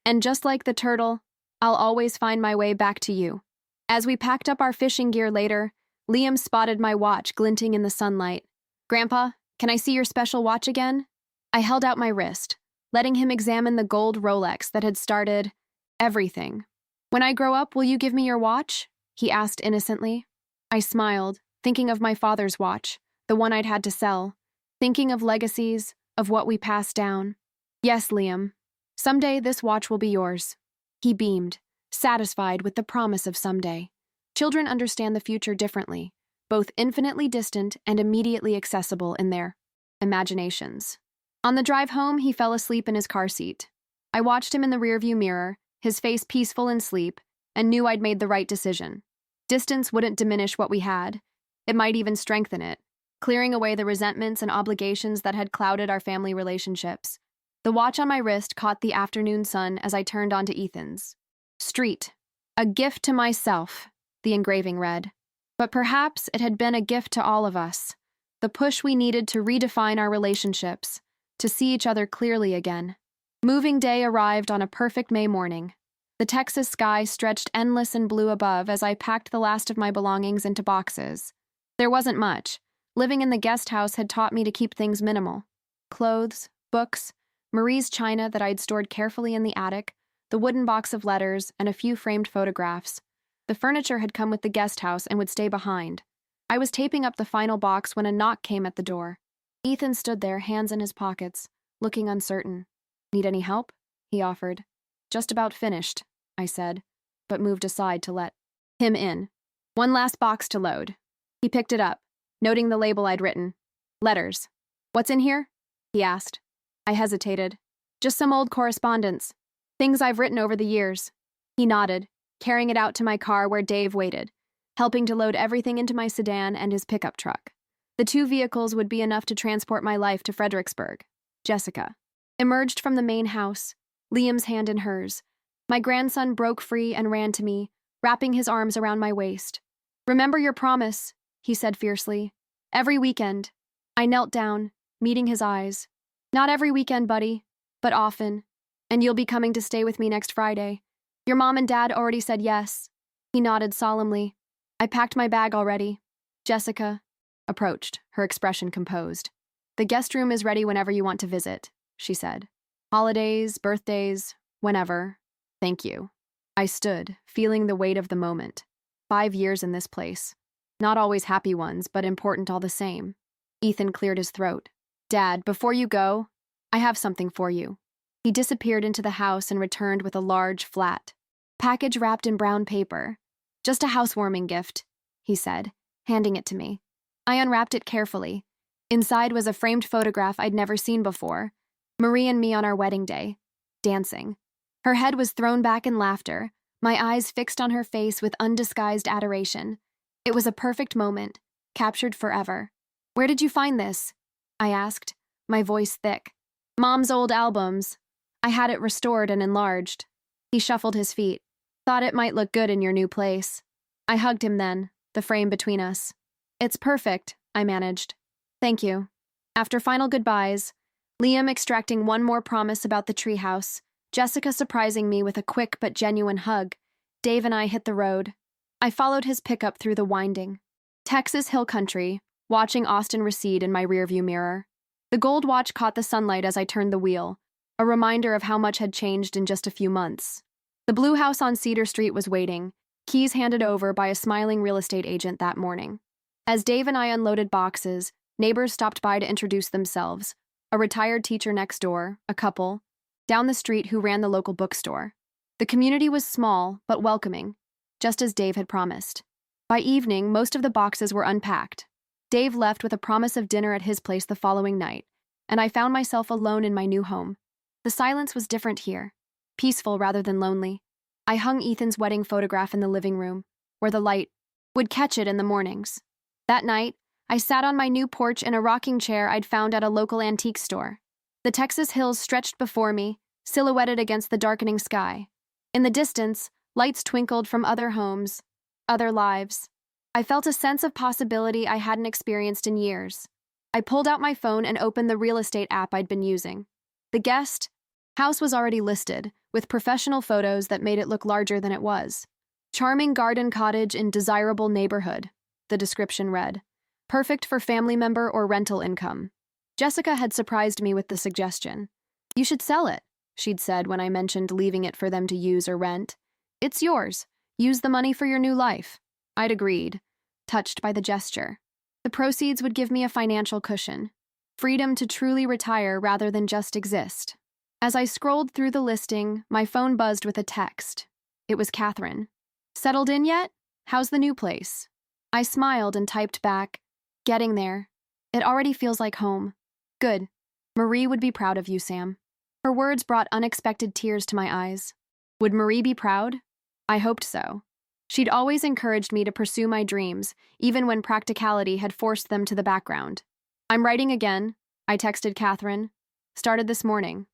And just like the turtle, I'll always find my way back to you. As we packed up our fishing gear later, Liam spotted my watch glinting in the sunlight. Grandpa, can I see your special watch again? I held out my wrist, letting him examine the gold Rolex that had started everything. When I grow up, will you give me your watch? He asked innocently. I smiled, thinking of my father's watch, the one I'd had to sell, thinking of legacies, of what we passed down. Yes, Liam. Someday this watch will be yours. He beamed, satisfied with the promise of someday. Children understand the future differently, both infinitely distant and immediately accessible in their imaginations. On the drive home, he fell asleep in his car seat. I watched him in the rearview mirror, his face peaceful in sleep, and knew I'd made the right decision. Distance wouldn't diminish what we had. It might even strengthen it, clearing away the resentments and obligations that had clouded our family relationships. The watch on my wrist caught the afternoon sun as I turned onto Ethan's. Street. A gift to myself, the engraving read. But perhaps it had been a gift to all of us. The push we needed to redefine our relationships, to see each other clearly again. Moving day arrived on a perfect May morning. The Texas sky stretched endless and blue above as I packed the last of my belongings into boxes. There wasn't much. Living in the guest house had taught me to keep things minimal. Clothes, books, Marie's china that I'd stored carefully in the attic, the wooden box of letters, and a few framed photographs. The furniture had come with the guest house and would stay behind. I was taping up the final box when a knock came at the door. Ethan stood there, hands in his pockets, looking uncertain. Need any help? He offered. Just about finished, I said, but moved aside to let him in. One last box to load. He picked it up, noting the label I'd written. Letters. What's in here? He asked. I hesitated. Just some old correspondence. Things I've written over the years. He nodded, carrying it out to my car where Dave waited, helping to load everything into my sedan and his pickup truck. The 2 vehicles would be enough to transport my life to Fredericksburg. Jessica emerged from the main house, Liam's hand in hers. My grandson broke free and ran to me, wrapping his arms around my waist. Remember your promise, he said fiercely. Every weekend. I knelt down, meeting his eyes. Not every weekend, buddy, but often. And you'll be coming to stay with me next Friday. Your mom and dad already said yes. He nodded solemnly. I packed my bag already. Jessica approached, her expression composed. The guest room is ready whenever you want to visit, she said. Holidays, birthdays, whenever. Thank you. I stood, feeling the weight of the moment. 5 years in this place. Not always happy ones, but important all the same. Ethan cleared his throat. Dad, before you go, I have something for you. He disappeared into the house and returned with a large, flat package wrapped in brown paper. Just a housewarming gift, he said, handing it to me. I unwrapped it carefully. Inside was a framed photograph I'd never seen before. Marie and me on our wedding day, dancing. Her head was thrown back in laughter, my eyes fixed on her face with undisguised adoration. It was a perfect moment, captured forever. Where did you find this? I asked, my voice thick. Mom's old albums. I had it restored and enlarged. He shuffled his feet. Thought it might look good in your new place. I hugged him then, the frame between us. It's perfect, I managed. Thank you. After final goodbyes, Liam extracting one more promise about the treehouse, Jessica surprising me with a quick but genuine hug, Dave and I hit the road. I followed his pickup through the winding Texas hill country, watching Austin recede in my rearview mirror. The gold watch caught the sunlight as I turned the wheel, a reminder of how much had changed in just a few months. The blue house on Cedar Street was waiting, keys handed over by a smiling real estate agent that morning. As Dave and I unloaded boxes, neighbors stopped by to introduce themselves, a retired teacher next door, a couple, down the street who ran the local bookstore. The community was small, but welcoming, just as Dave had promised. By evening, most of the boxes were unpacked. Dave left with a promise of dinner at his place the following night, and I found myself alone in my new home. The silence was different here, peaceful rather than lonely. I hung Ethan's wedding photograph in the living room, where the light would catch it in the mornings. That night, I sat on my new porch in a rocking chair I'd found at a local antique store. The Texas hills stretched before me, silhouetted against the darkening sky. In the distance, lights twinkled from other homes, other lives. I felt a sense of possibility I hadn't experienced in years. I pulled out my phone and opened the real estate app I'd been using. The guest house was already listed, with professional photos that made it look larger than it was. Charming garden cottage in desirable neighborhood, the description read. Perfect for family member or rental income. Jessica had surprised me with the suggestion. You should sell it, she'd said when I mentioned leaving it for them to use or rent. It's yours. Use the money for your new life. I'd agreed, touched by the gesture. The proceeds would give me a financial cushion, freedom to truly retire rather than just exist. As I scrolled through the listing, my phone buzzed with a text. It was Catherine. Settled in yet? How's the new place? I smiled and typed back, getting there. It already feels like home. Good. Marie would be proud of you, Sam. Her words brought unexpected tears to my eyes. Would Marie be proud? I hoped so. She'd always encouraged me to pursue my dreams, even when practicality had forced them to the background. I'm writing again, I texted Catherine. Started this morning.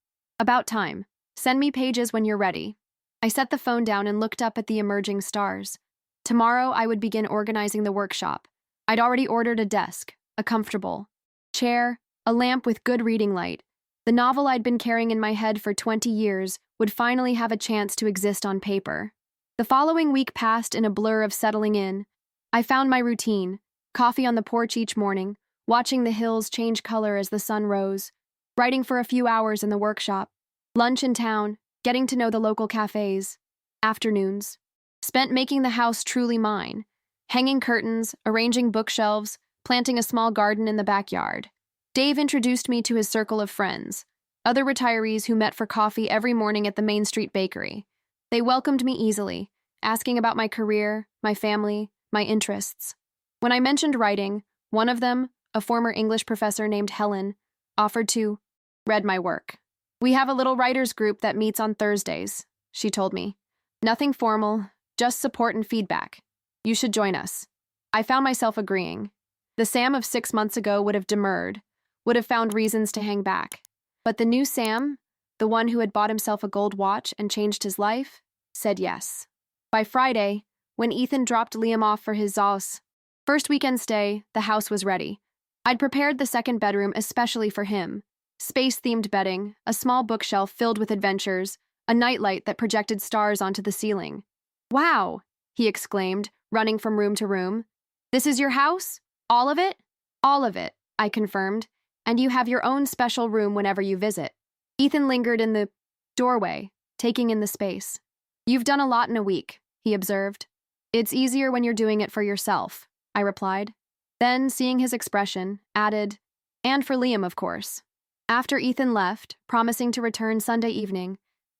About time. Send me pages when you're ready. I set the phone down and looked up at the emerging stars. Tomorrow I would begin organizing the workshop. I'd already ordered a desk, a comfortable chair, a lamp with good reading light. The novel I'd been carrying in my head for 20 years would finally have a chance to exist on paper. The following week passed in a blur of settling in. I found my routine, coffee on the porch each morning, watching the hills change color as the sun rose, writing for a few hours in the workshop, lunch in town, getting to know the local cafes, afternoons, spent making the house truly mine, hanging curtains, arranging bookshelves, planting a small garden in the backyard. Dave introduced me to his circle of friends, other retirees who met for coffee every morning at the Main Street Bakery. They welcomed me easily, asking about my career, my family, my interests. When I mentioned writing, one of them, a former English professor named Helen, offered to read my work. "We have a little writers group that meets on Thursdays," she told me. "Nothing formal, just support and feedback. You should join us." I found myself agreeing. The Sam of 6 months ago would have demurred, would have found reasons to hang back. But the new Sam, the one who had bought himself a gold watch and changed his life, said yes. By Friday, when Ethan dropped Liam off for his Zos first weekend stay, the house was ready. I'd prepared the second bedroom especially for him. Space-themed bedding, a small bookshelf filled with adventures, a nightlight that projected stars onto the ceiling. "Wow," he exclaimed, running from room to room. "This is your house? All of it?" "All of it," I confirmed, "and you have your own special room whenever you visit." Ethan lingered in the doorway, taking in the space. "You've done a lot in a week," he observed. "It's easier when you're doing it for yourself," I replied. Then, seeing his expression, added, "And for Liam, of course." After Ethan left, promising to return Sunday evening,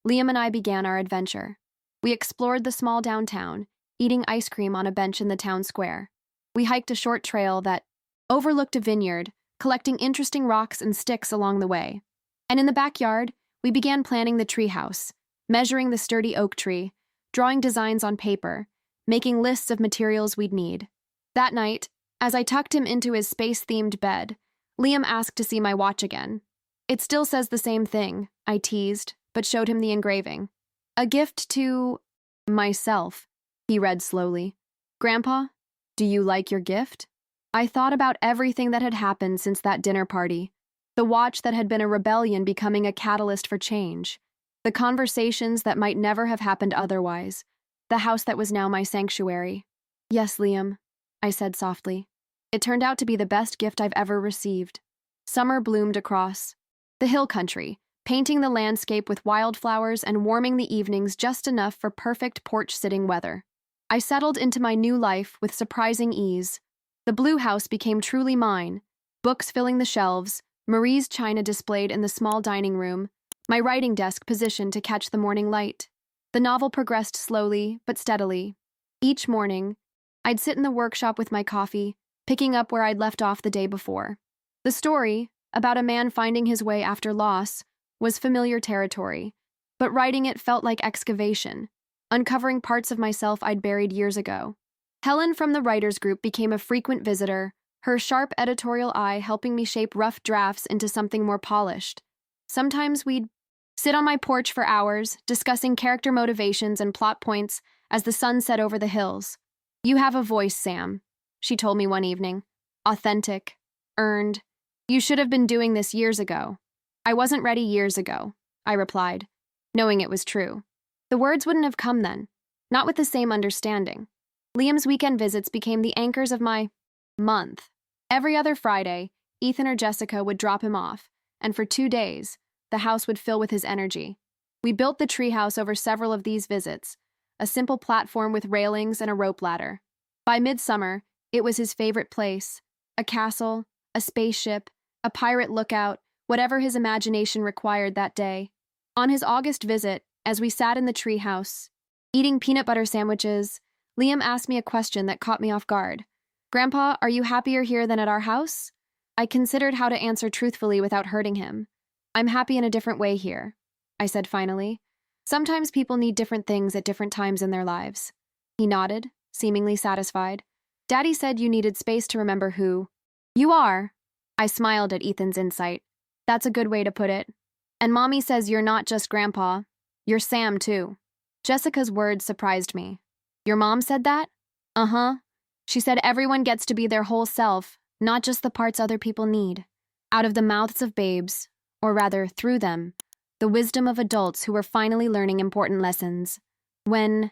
Liam and I began our adventure. We explored the small downtown, eating ice cream on a bench in the town square. We hiked a short trail that overlooked a vineyard, collecting interesting rocks and sticks along the way. And in the backyard, we began planning the treehouse, measuring the sturdy oak tree, drawing designs on paper, making lists of materials we'd need. That night, as I tucked him into his space-themed bed, Liam asked to see my watch again. "It still says the same thing," I teased, but showed him the engraving. "A gift to myself," he read slowly. "Grandpa, do you like your gift?" I thought about everything that had happened since that dinner party. The watch that had been a rebellion becoming a catalyst for change. The conversations that might never have happened otherwise. The house that was now my sanctuary. "Yes, Liam," I said softly. It turned out to be the best gift I've ever received. Summer bloomed across the hill country, painting the landscape with wildflowers and warming the evenings just enough for perfect porch-sitting weather. I settled into my new life with surprising ease. The blue house became truly mine, books filling the shelves, Marie's china displayed in the small dining room, my writing desk positioned to catch the morning light. The novel progressed slowly but steadily. Each morning, I'd sit in the workshop with my coffee, picking up where I'd left off the day before. The story, about a man finding his way after loss, was familiar territory, but writing it felt like excavation, uncovering parts of myself I'd buried years ago. Helen from the writers group became a frequent visitor, her sharp editorial eye helping me shape rough drafts into something more polished. Sometimes we'd sit on my porch for hours, discussing character motivations and plot points as the sun set over the hills. "You have a voice, Sam," she told me one evening. "Authentic, earned. You should have been doing this years ago." "I wasn't ready years ago," I replied, knowing it was true. The words wouldn't have come then, not with the same understanding. Liam's weekend visits became the anchors of my month. Every other Friday, Ethan or Jessica would drop him off, and for 2 days, the house would fill with his energy. We built the treehouse over several of these visits, a simple platform with railings and a rope ladder. By midsummer, it was his favorite place, a castle, a spaceship, a pirate lookout, whatever his imagination required that day. On his August visit, as we sat in the treehouse, eating peanut butter sandwiches, Liam asked me a question that caught me off guard. "Grandpa, are you happier here than at our house?" I considered how to answer truthfully without hurting him. "I'm happy in a different way here," I said finally. "Sometimes people need different things at different times in their lives." He nodded, seemingly satisfied. "Daddy said you needed space to remember who you are." I smiled at Ethan's insight. "That's a good way to put it. And Mommy says you're not just Grandpa, you're Sam too." Jessica's words surprised me. "Your mom said that?" "Uh-huh. She said everyone gets to be their whole self, not just the parts other people need." Out of the mouths of babes, or rather through them, the wisdom of adults who were finally learning important lessons. When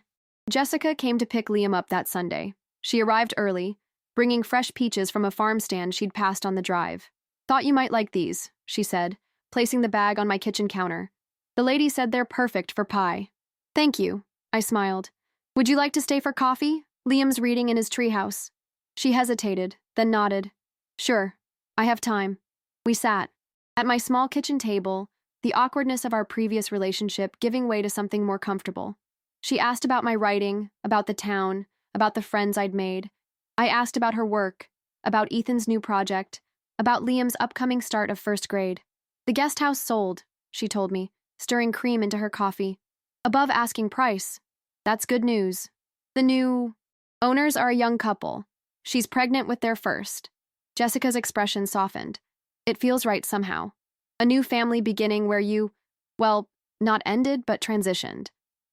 Jessica came to pick Liam up that Sunday, she arrived early, bringing fresh peaches from a farm stand she'd passed on the drive. "Thought you might like these," she said, placing the bag on my kitchen counter. "The lady said they're perfect for pie." "Thank you," I smiled. "Would you like to stay for coffee?" Liam's reading in his treehouse. She hesitated, then nodded. Sure, I have time. We sat. At my small kitchen table, the awkwardness of our previous relationship giving way to something more comfortable. She asked about my writing, about the town, about the friends I'd made. I asked about her work, about Ethan's new project, about Liam's upcoming start of first grade. The guest house sold, she told me, stirring cream into her coffee. Above asking price. That's good news. The new owners are a young couple. She's pregnant with their first. Jessica's expression softened. It feels right somehow. A new family beginning where you, well, not ended, but transitioned.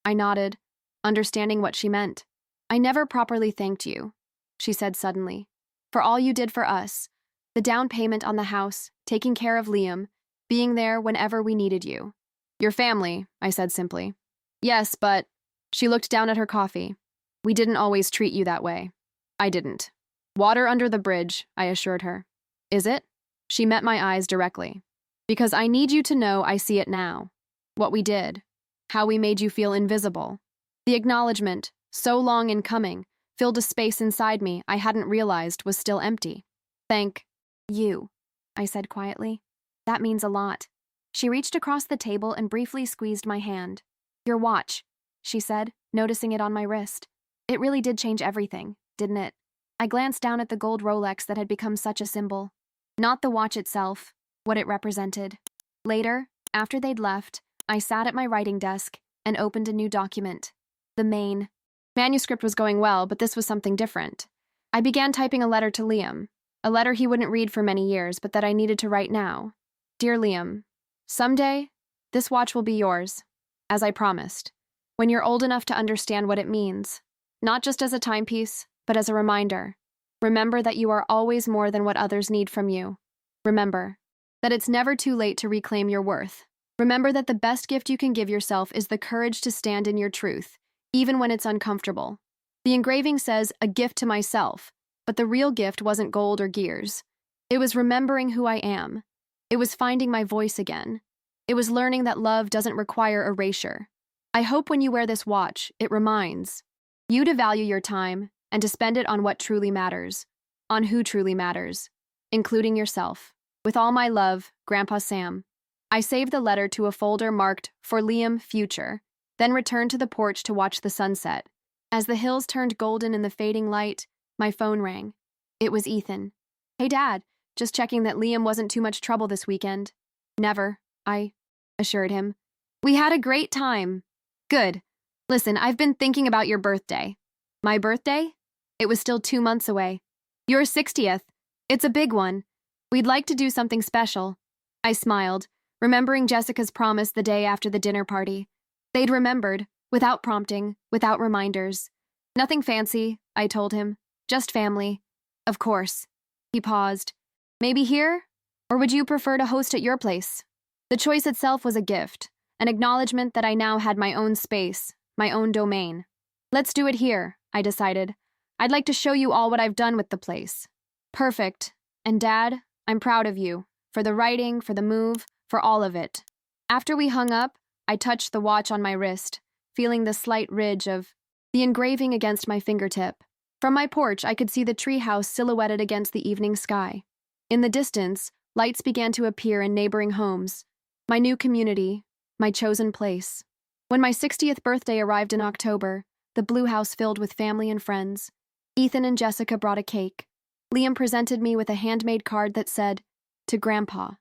I nodded, understanding what she meant. I never properly thanked you, she said suddenly, for all you did for us. The down payment on the house, taking care of Liam, being there whenever we needed you. Your family, I said simply. Yes, but she looked down at her coffee. We didn't always treat you that way. I didn't. Water under the bridge, I assured her. Is it? She met my eyes directly. Because I need you to know I see it now. What we did. How we made you feel invisible. The acknowledgement, so long in coming, filled a space inside me I hadn't realized was still empty. Thank you, I said quietly. That means a lot. She reached across the table and briefly squeezed my hand. Your watch, she said, noticing it on my wrist. It really did change everything, didn't it? I glanced down at the gold Rolex that had become such a symbol. Not the watch itself, what it represented. Later, after they'd left, I sat at my writing desk and opened a new document. The main manuscript was going well, but this was something different. I began typing a letter to Liam, a letter he wouldn't read for many years, but that I needed to write now. Dear Liam, someday, this watch will be yours, as I promised, when you're old enough to understand what it means, not just as a timepiece, but as a reminder. Remember that you are always more than what others need from you. Remember that it's never too late to reclaim your worth. Remember that the best gift you can give yourself is the courage to stand in your truth, even when it's uncomfortable. The engraving says, a gift to myself, but the real gift wasn't gold or gears. It was remembering who I am. It was finding my voice again. It was learning that love doesn't require erasure. I hope when you wear this watch, it reminds you to value your time and to spend it on what truly matters, on who truly matters, including yourself. With all my love, Grandpa Sam. I saved the letter to a folder marked For Liam Future, then returned to the porch to watch the sunset. As the hills turned golden in the fading light, my phone rang. It was Ethan. Hey Dad, just checking that Liam wasn't too much trouble this weekend. Never, I assured him. We had a great time. Good. Listen, I've been thinking about your birthday. My birthday? It was still 2 months away. Your 60th. It's a big one. We'd like to do something special. I smiled, remembering Jessica's promise the day after the dinner party. They'd remembered, without prompting, without reminders. Nothing fancy, I told him. Just family. Of course. He paused. Maybe here? Or would you prefer to host at your place? The choice itself was a gift, an acknowledgement that I now had my own space, my own domain. Let's do it here, I decided. I'd like to show you all what I've done with the place. Perfect. And Dad, I'm proud of you. For the writing, for the move, for all of it. After we hung up, I touched the watch on my wrist, feeling the slight ridge of the engraving against my fingertip. From my porch, I could see the treehouse silhouetted against the evening sky. In the distance, lights began to appear in neighboring homes. My new community, my chosen place. When my 60th birthday arrived in October, the blue house filled with family and friends. Ethan and Jessica brought a cake. Liam presented me with a handmade card that said, To Grandpa,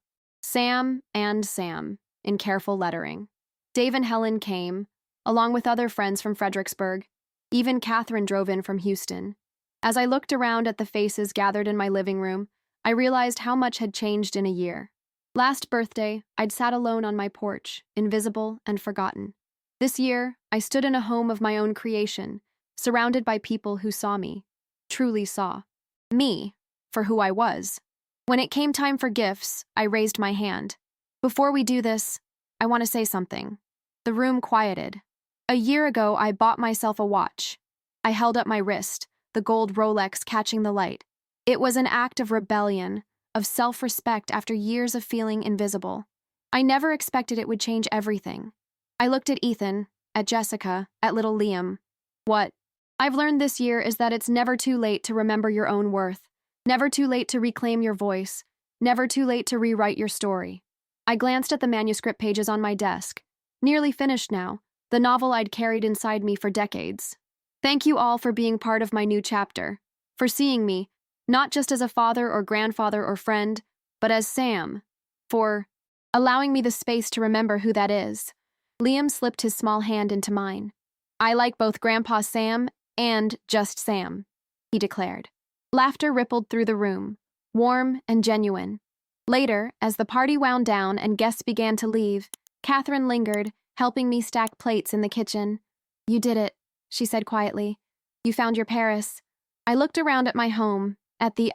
Sam and Sam, in careful lettering. Dave and Helen came, along with other friends from Fredericksburg. Even Catherine drove in from Houston. As I looked around at the faces gathered in my living room, I realized how much had changed in a year. Last birthday, I'd sat alone on my porch, invisible and forgotten. This year, I stood in a home of my own creation, surrounded by people who saw me, truly saw me for who I was. When it came time for gifts, I raised my hand. Before we do this, I want to say something. The room quieted. A year ago, I bought myself a watch. I held up my wrist, the gold Rolex catching the light. It was an act of rebellion, of self-respect after years of feeling invisible. I never expected it would change everything. I looked at Ethan, at Jessica, at little Liam. What I've learned this year is that it's never too late to remember your own worth, never too late to reclaim your voice, never too late to rewrite your story. I glanced at the manuscript pages on my desk. Nearly finished now, the novel I'd carried inside me for decades. Thank you all for being part of my new chapter, for seeing me, not just as a father or grandfather or friend, but as Sam, for allowing me the space to remember who that is. Liam slipped his small hand into mine. I like both Grandpa Sam and just Sam, he declared. Laughter rippled through the room, warm and genuine. Later, as the party wound down and guests began to leave, Catherine lingered, helping me stack plates in the kitchen. You did it, she said quietly. You found your Paris. I looked around at my home, at the,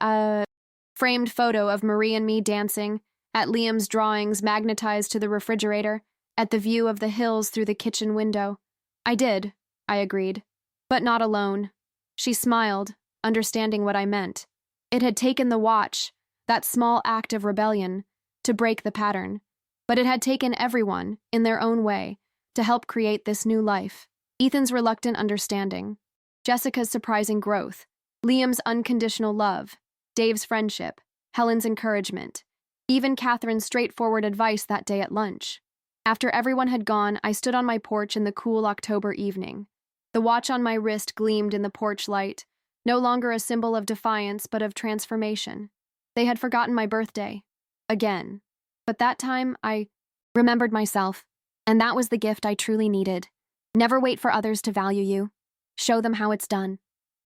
framed photo of Marie and me dancing, at Liam's drawings magnetized to the refrigerator, at the view of the hills through the kitchen window. I did, I agreed. But not alone. She smiled, understanding what I meant. It had taken the watch, that small act of rebellion, to break the pattern. But it had taken everyone, in their own way, to help create this new life. Ethan's reluctant understanding, Jessica's surprising growth, Liam's unconditional love, Dave's friendship, Helen's encouragement, even Catherine's straightforward advice that day at lunch. After everyone had gone, I stood on my porch in the cool October evening. The watch on my wrist gleamed in the porch light, no longer a symbol of defiance but of transformation. They had forgotten my birthday. Again. But that time, I remembered myself, and that was the gift I truly needed. Never wait for others to value you. Show them how it's done.